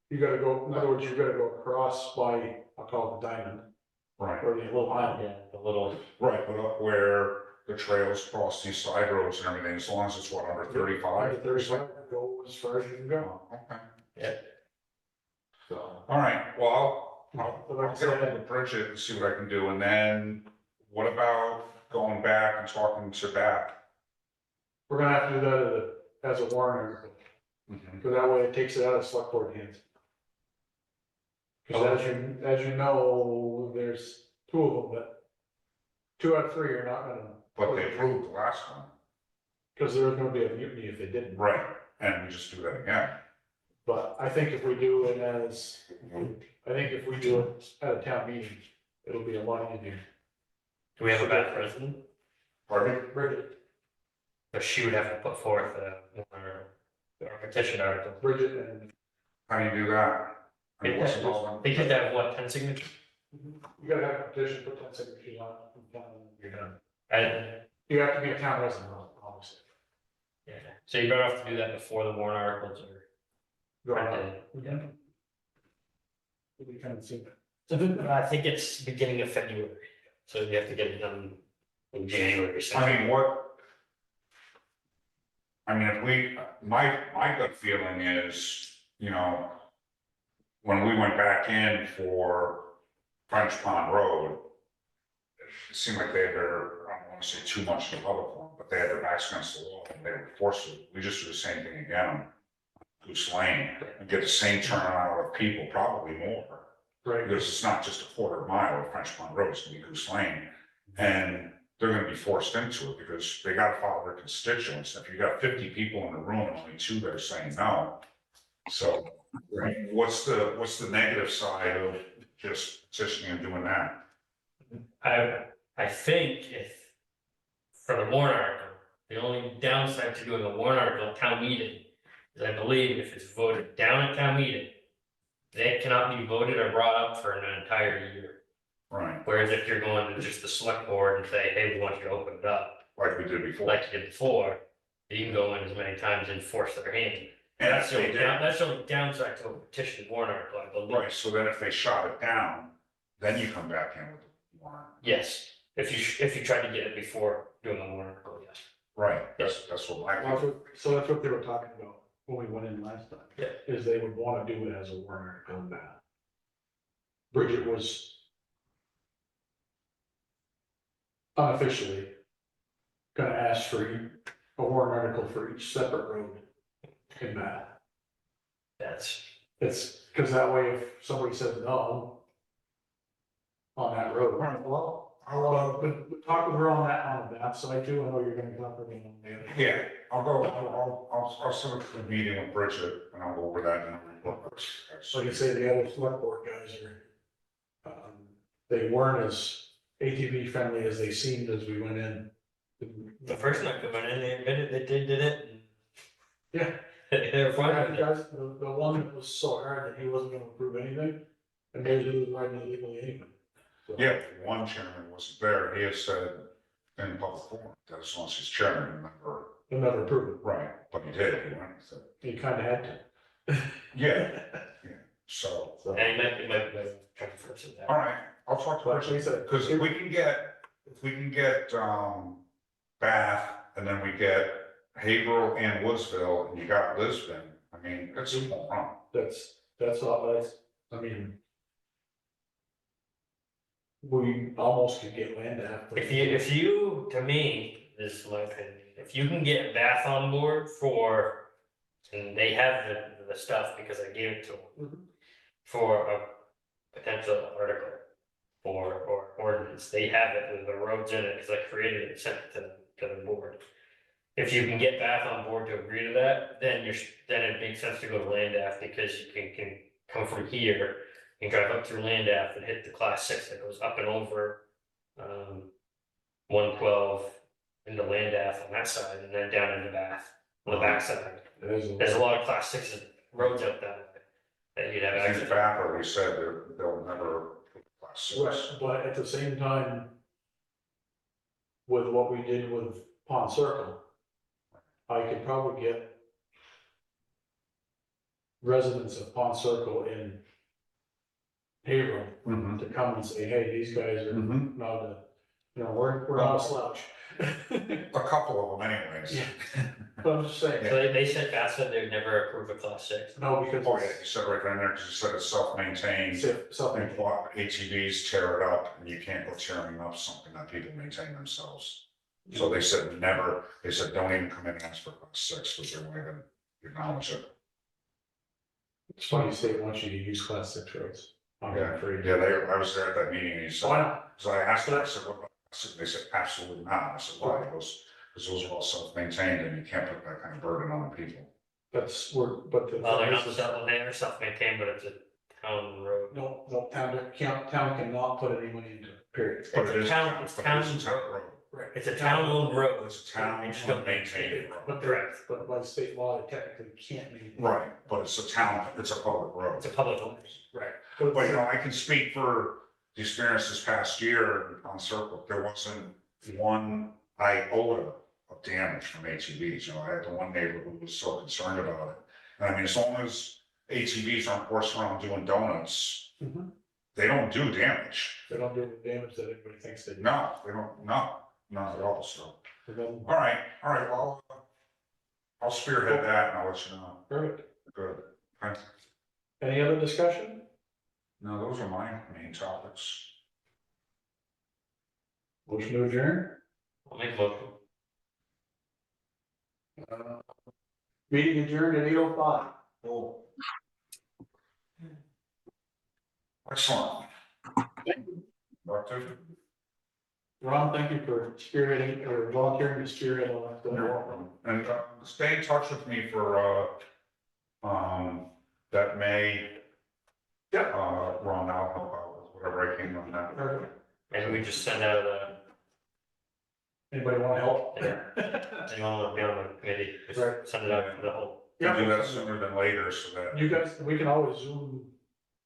you gotta go, in other words, you gotta go across by, I'll call it the diamond, Right, or the little island. Yeah, the little, right, but up where the trails cross these side roads and everything, as long as it's what, under 35? 35, go as far as you can go. Oh, okay, yeah, So, all right, well, I'll Like I get up said, with Bridget and see what I can do, and then what about going back and talking to Bat? we're gonna have to do that as a warrant article, because that way it takes it out of select board hands. Because as you know, there's two of them that 2 out of 3 are not gonna. But they approved the last one. Because there was gonna be a mutiny if they didn't. Right. And we just do that again. But I think if we do it as, I think if we do it at a town meeting, it'll be a lot easier. Do we have a bad president? Pardon me? Bridget, But she would have to put forth a petition article. Bridget and, How do you do that? I mean, what's involved They in- just have what, 10 signatures? you gotta have a petition, put 10 signatures on it. You're done. And, You have to be a town resident, obviously. yeah, so you better have to do that before the warrant articles are printed. Yeah. We kind of see that. So I think it's beginning of February, so you have to get it done in January. So I mean, if we, my gut feeling is, you know, when we went back in for French Pond Road, it seemed like they had their, I don't want to say too much in the public forum, but they had their backs against the wall and they were forced to. We just do the same thing again on Goose Lane and get the same turnout of people, probably more. Right. Because it's not just a quarter mile of French Pond Road, it's gonna be Goose Lane. And they're gonna be forced into it because they gotta follow their constituents. If you got 50 people in the room and only 2 that are saying no. So, what's the negative side of just petitioning and doing that? I think if, for the warrant article, the only downside to doing a warrant article at town meeting is I believe if it's voted down at town meeting, they cannot be voted or brought up for an entire year. Right, Whereas if you're going to just the select board and say, hey, we want you to open it up, like we did before. like you did before, you can go in as many times and force their hand. And That's if the they only did, that's the only downside to a petition warrant article, I believe. right, so then if they shot it down, then you come back in with the warrant. Yes, if you tried to get it before doing the warrant article, yes. Right, that's what my. So that's what they were talking about when we went in last time. Yeah. Is they would wanna do it as a warrant article on that. Bridget was unofficially gonna ask for a warrant article for each separate road in that. That's, It's, cause that way if somebody says no on that road. Alright, well, But talk with her on the map side too, I know you're gonna talk with me on the other. yeah, I'll set up a meeting with Bridget and I'll go over that and report. So you say the other select board guys are, they weren't as ATV friendly as they seemed as we went in. the first night we went in, they admitted they did it. and Yeah. They're fine with it. Guys, the one that was so hard that he wasn't gonna approve anything, and maybe he was riding illegally anyway. So- Yeah, one chairman wasn't there, he has said in the public forum that as long as he's chairman, remember, He'll never approve right, but he did, he went, so, it, he kinda had to. yeah, so. So, And it might be trying to force it All out. right, I'll talk to but like I Bridget, said, because if we can get, Bath, and then we get Haverhill and Woodsville, and you got Lisbon, I mean, it's a home run. that's all, I mean. We almost could get land after. If you, to me, this is my opinion, if you can get Bath on board for, and they have the stuff because I gave it to them. Mhm. For a potential article or ordinance, they have it with the roads in it, because I created it and sent it to the board. If you can get Bath on board to agree to that, then then it makes sense to go to Land Ave, because you can come from here. You can drive up through Land Ave and hit the class 6 that goes up and over 112 into Land Ave on that side, and then down into Bath on the back side. There's a lot of class 6 roads out that way that you'd have I think access. Bath already said they'll never. Right, but at the same time. With what we did with Pond Circle. I could probably get. Residents of Pond Circle in. Haverhill Mhm. to come and say, hey, these guys are Mhm. not a, we're not a slouch. A couple of them anyways. Yeah. But I'm just saying, So they said, Bath said they'd never approve a class 6. no, because. Oh, yeah, you said right down there, because you said it's self-maintained, Something, and what ATVs tear it up, and you can't go tearing up something that people maintain themselves. So they said never, they said don't even come in and ask for class 6, because they're not gonna acknowledge it. it's funny, state wants you to use class 6 roads. I'm Yeah, afraid. yeah, I was there at that meeting, and he Oh, I said, know, because I asked him, I said, what about class They said, absolutely not. I said, why? Because those are all self-maintained and you can't put that kind of burden on people. That's where, but the. Well, they're not they are self-maintained, but it's a town road. No, town cannot put any money into it, period. But It's it a is town, it's but town, it is a town road. Right. it's a town-owned road. It's a town It's still maintained road. But correct, but by state law, it technically can't be. Right, but it's a town, it's a public road. It's a public road. Right. But you know, I can speak for the experience this past year on Circle, there wasn't one iota of damage from ATVs, you know, I had the one neighbor who was so concerned about it. And I mean, as long as ATVs aren't horsing around doing donuts, Mhm. they don't do damage. They don't do the damage that everybody thinks they do. No, they don't, no, not at all, so. Prevent- All right, well, I'll spearhead that and I'll let you know. Perfect. Good. Thanks. Any other discussion? No, those are my main topics. Motion to adjourn? I'll make a motion. Meeting adjourned at 8:05. Oh. Excellent. Doctor? Ron, thank you for spearheading or volunteering to spearhead all that. You're welcome. And stay in touch with me for that May. Yep. Ron, I'll help out with whatever I can on that. Perfect. Maybe we just send out Anybody want to help? anyone want to be on the committee, just Right. send it out to the whole. We'll do that sooner than later so that, You guys, we can always Zoom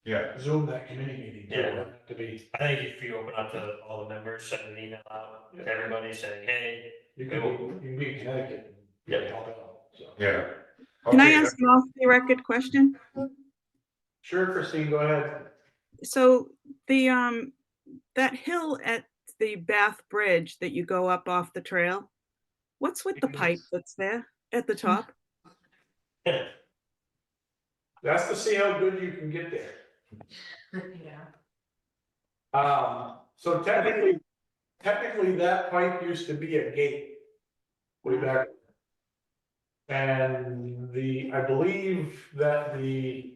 yeah, that committee meeting. too. Yeah. It doesn't have to be, I think if you open up to all the members, send an email out to everybody saying, hey, you can be in Connecticut. and Yeah. help out, so. yeah. Can I Okay, ask an off the record question? Sure, Christine, go ahead. So the, that hill at the Bath Bridge that you go up off the trail, what's with the pipe that's there at the top? That's to see how good you can get there. Yeah. So technically that pipe used to be a gate. Way back. And I believe that the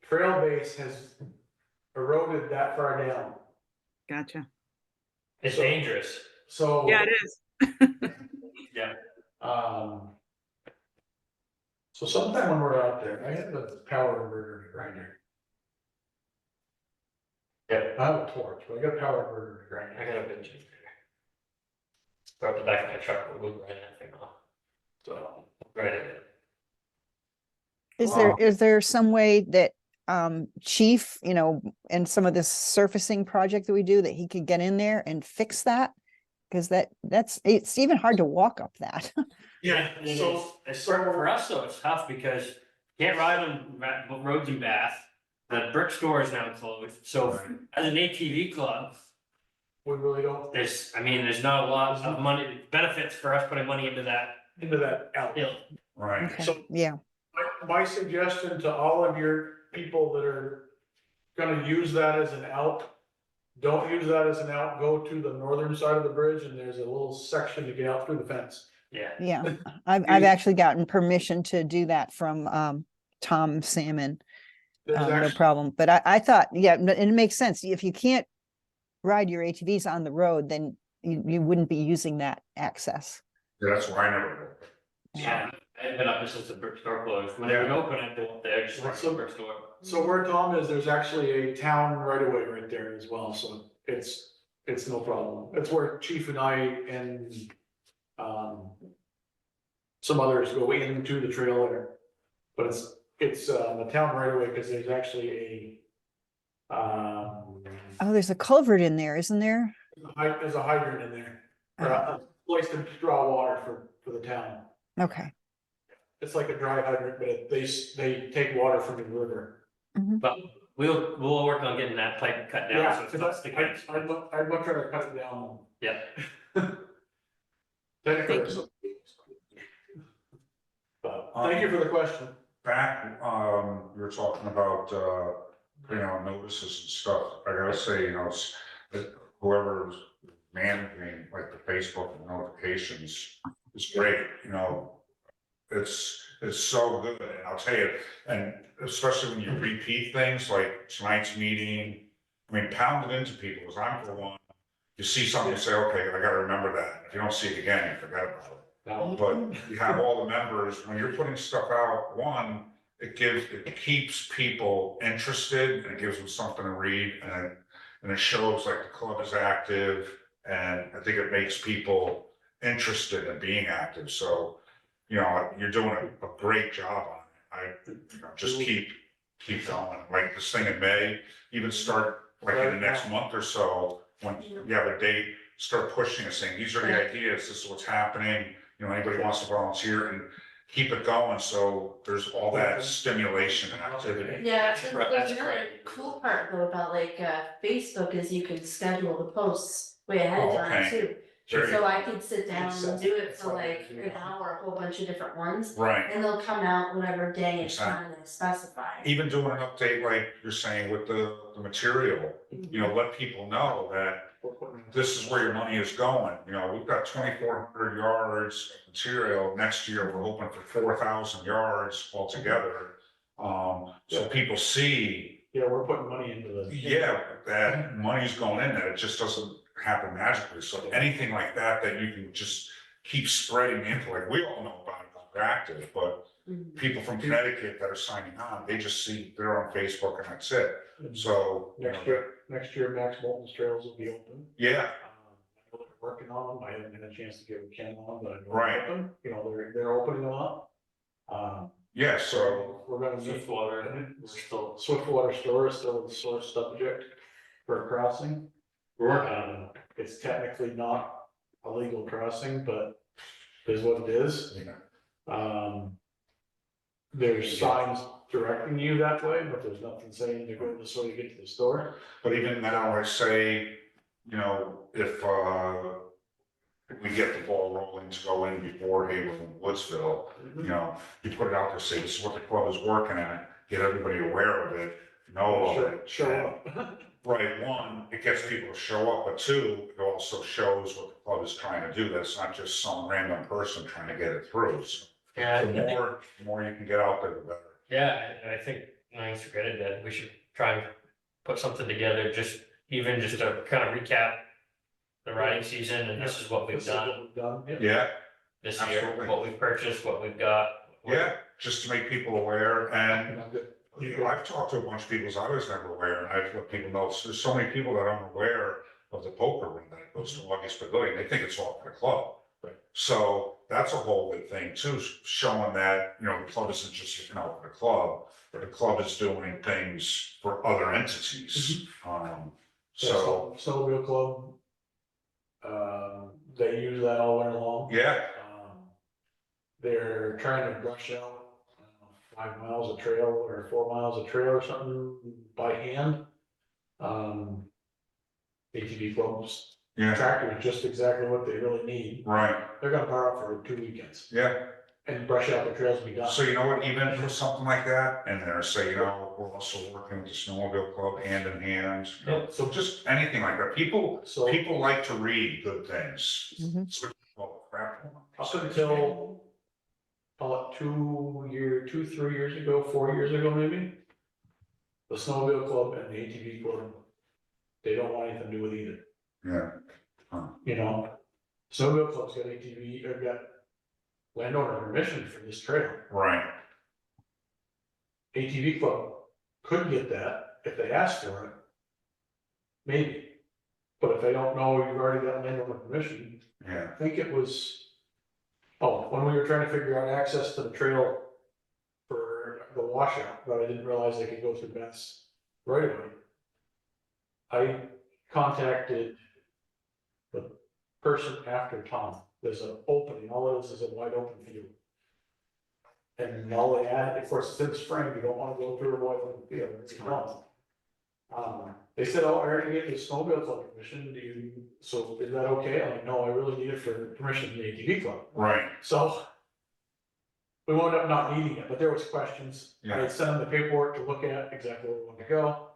trail base has eroded that far down. Gotcha. it's So- dangerous. So. Yeah, it is. Yeah. So sometime when we're out there, I have a power inverter grinder. Yeah. I have a torch, but I got a power inverter I grinder, got a bench. Throw it in the back of my truck, we'll grind that thing off. so. Grind it. Is there some way that Chief, you know, and some of this surfacing project that we do, that he could get in there and fix that? Because it's even hard to walk up that. Yeah, and it's for us though, it's tough because you can't ride on roads in Bath. The brick store is now closed, so as an ATV club, We really don't there's not a lot of money, benefits for us putting money into that into that out. hill. right, Okay, So- yeah, My suggestion to all of your people that are gonna use that as an out. Don't use that as an out, go to the northern side of the bridge and there's a little section to get out through the fence. Yeah, yeah. I've actually gotten permission to do that from Tom Salmon. There's No actually, problem. But I thought, yeah, and it makes sense. If you can't ride your ATVs on the road, then you wouldn't be using that access. yeah, that's why I never. yeah, I've been up there since the brick store closed, when they were open, I'd go up there, just watch the brick store. so where Tom is, there's actually a town right away right there as well, so it's no problem. It's where Chief and I and some others go into the trailer. But it's the town right away, because there's actually Oh, there's a culvert in there, isn't there? there's a hydrant in there. Or a place to draw water for the town. Okay. It's like a dry hydrant, but they take water from the river. But we'll work on getting that pipe cut down, Yeah, so it's 'cause not sticking. I'd much rather cut it down. Yeah. Thank Thank you. But thank you for the question. Back, we were talking about, putting out notices and stuff, I gotta say, you know, whoever's managing like the Facebook notifications is great, you know. It's so good, and I'll tell you, and especially when you repeat things like tonight's meeting, I mean, pound it into people, because I'm for one, you see something, you say, okay, I gotta remember that. If you don't see it again, you forget about it. Now, But you have all the members, when you're putting stuff out, one, it keeps people interested and it gives them something to read and it shows like the club is active and I think it makes people interested in being active. So, you're doing a great job on it. Just keep going. Like this thing in May, even start like in the next month or so, when you have a date, start pushing and saying, these are the ideas, this is what's happening. Anybody wants to volunteer and keep it going. So there's all that stimulation and activity. Yeah, That's and right, there's that's another great. cool part though about like Facebook is you can schedule the posts way ahead of Oh, time okay. too. There you So go. I could sit down and do it for like an hour, a whole bunch of different ones, Right. and they'll come out whatever day and Exactly. time I specify. Even doing an update like you're saying with the material, let people know that this is where your money is going. We've got 2,400 yards of material. Next year, we're hoping for 4,000 yards altogether. So people see, yeah, we're putting money into the. that money's going in, that it just doesn't happen magically. So anything like that you can just keep spreading into, like we all know about it, we're active, but Mhm. people from Connecticut that are signing on, they just see, they're on Facebook and that's it. So, Next year, Max Bolton's trails will be open. yeah, I know they're working on them. I haven't had a chance to give Ken on, but I know Right. they're open. They're opening them up. yeah, so, We're gonna meet. Swiftwater, we're still, Swiftwater store is still the source subject for a crossing. we're working on it. It's technically not a legal crossing, but it is what it is. There's signs directing you that way, but there's nothing saying to go this way to get to the store. but even now, I say, if, we get the ball rolling to go in before Hayward and Woodsville, you put it out there, say, this is what the club is working at, get everybody aware of it, know of it. Show up. Right, one, it gets people to show up, but two, it also shows what the club is trying to do, that's not just some random person trying to get it through. So Yeah, the more you can get out there, the better. yeah, I think, thanks for getting that, we should try and put something together, just to kind of recap the riding season, and this is what we've done Yeah, this year, absolutely. what we've purchased, what we've got. yeah, just to make people aware, and And I'm good. I've talked to a bunch of people, I was never aware, and I've let people know, there's so many people that aren't aware of the poker room that goes to August Pavilion, they think it's all for the club. Right. So that's a whole good thing too, showing that, the club isn't just looking out for the club, but the club is doing things for other entities. So, Snowmobile Club. They use that all winter long. yeah, They're trying to brush out, I don't know, 5 miles of trail or 4 miles of trail or something by hand. ATV clubs, yeah, tractor is just exactly what they really need. right, They're gonna borrow for 2 weekends yeah. and brush out the trails we got. So you know what, even for something like that, and there, say, we're also working with the snowmobile club hand in hand. So just anything like that, people So like to read good things. Mhm. It's what we call the crap one. up until, call it 3 years ago, 4 years ago maybe, the snowmobile club and the ATV club, they don't want anything to do with either. Yeah, Snowmobile club's got ATV, or got landowner permission for this trail. right, ATV club could get that if they asked for it. Maybe. But if they don't know you've already got landowner permission, yeah, I think it was, when we were trying to figure out access to the trail for the washout, but I didn't realize they could go through Beth's right away. I contacted the person after Tom. There's an opening, all it is a wide open field. And all they had, of course, it's in spring, you don't wanna go through a wide open field, it's gone. They said, I already get the snowmobile club permission, so is that okay? I'm like, no, I really need it for permission from the ATV club. right, So we wound up not needing it, but there was questions. I Yeah. had sent them the paperwork to look at exactly where we wanted to go.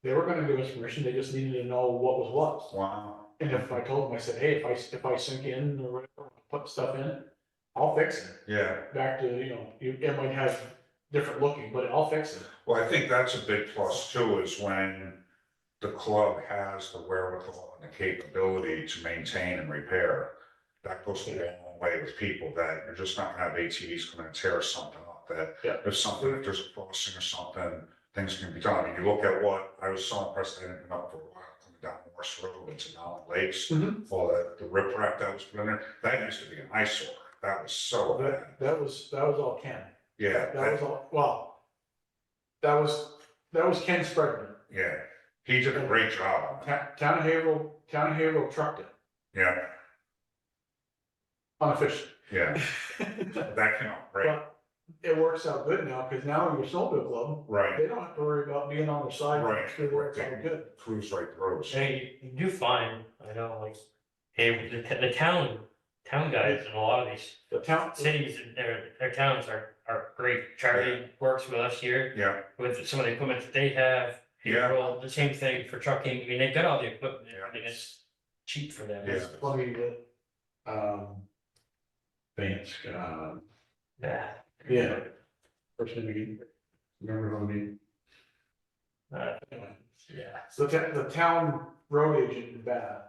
They were gonna give us permission, they just needed to know what was what. wow, And if I told them, I said, hey, if I sink in or whatever, put stuff in, I'll fix it. yeah. Back to, it might have different looking, but I'll fix it. Well, I think that's a big plus too, is when the club has the wherewithal and the capability to maintain and repair. That goes a long way with people, that you're just not gonna have ATVs come in and tear something up, that Yeah. if there's a crossing or something, things can be done. I mean, you look at what, I was so impressed, I didn't come up for a while, coming down Morse Road into Mountain Lakes, Mhm. all the riprap that was put in there, that used to be an eyesore, that was so bad. That was all Ken. Yeah, That was all, well, that was Ken Spreadman. yeah, he did a great job on that, Town of Haverhill trucked it, yeah, unofficially. yeah, that came out great, But it works out good now, because now your snowmobile club, right, they don't have to worry about being on their side. Right. It works out good. cruise right through us. Hey, you do fine, I know, like, hey, the town guys in a lot of these The town, cities, their towns are great. Charlie works with us here Yeah, with some of the equipment that they have. Yeah. April, the same thing for trucking, I mean, they've got all the equipment, Yeah. I mean, it's cheap for them. Yeah. it's funny that, Vance, yeah. First name again, remember who I mean? Anyway. Yeah. So the town road agent in Bath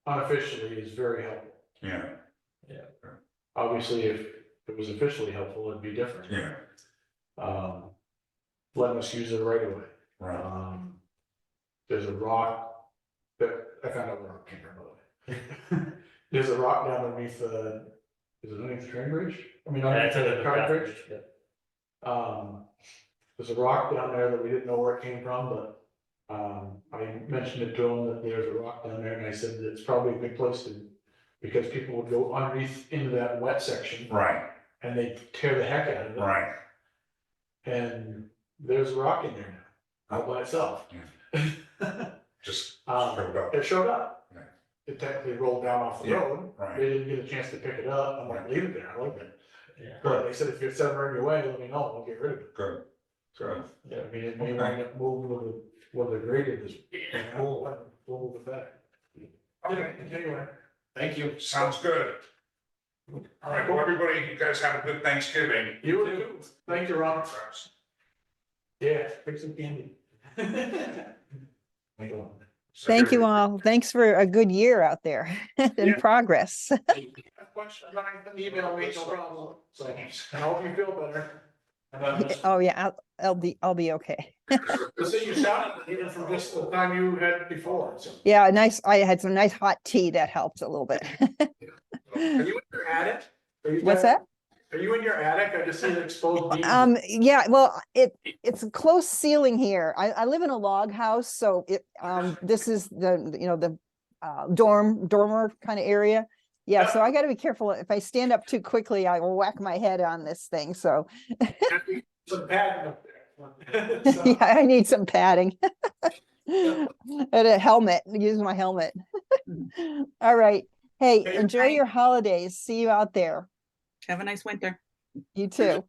unofficially is very helpful. yeah, Obviously, if it was officially helpful, it'd be different. yeah, Letting us use it right away. right, There's a rock that, I found out where it came from, by the way. There's a rock down underneath is it underneath the train bridge? I mean, Yeah, underneath it's under the the car Bath bridge. Bridge, yeah. There's a rock down there that we didn't know where it came from, but, I mentioned it to him that there's a rock down there, and I said that it's probably a good place to, because people would go underneath into that wet section, right, and they tear the heck out of it. right, And there's a rock in there now, all by itself. just Um, showed up, It showed up. Yeah. It technically rolled down off the Yeah, road. right. They didn't get a chance to pick it up. I'm like, leave it there. I like it. Yeah. But they said, if it's ever in your way, let me know. We'll get rid of it. good, good, Yeah, I mean, it may Okay. wind up moving with the grade is. Yeah. We'll move it back. okay, Anyway, thank you, sounds good. All right, well, everybody, you guys have a good Thanksgiving. you too. Thank you, Ron. Yeah, pick some candy. Thank you all. Thanks for a good year out there in Yeah. progress. Questions, email me, no problem. So I hope you feel better. Oh, yeah, I'll be okay. To see you sounded even from just the time you had before, so. Yeah, I had some nice hot tea that helped a little bit. Are you in your attic? What's that? Are you in your attic? I just see the exposed beams. Yeah, well, it's a close ceiling here. I live in a log house, so this is the dormer kind of area. Yeah, so I gotta be careful. If I stand up too quickly, I will whack my head on this thing, so. Some padding up there. Yeah, I need some padding. And a helmet, use my helmet. All right. Hey, Okay. enjoy your holidays. See you out there. Have a nice winter. You too.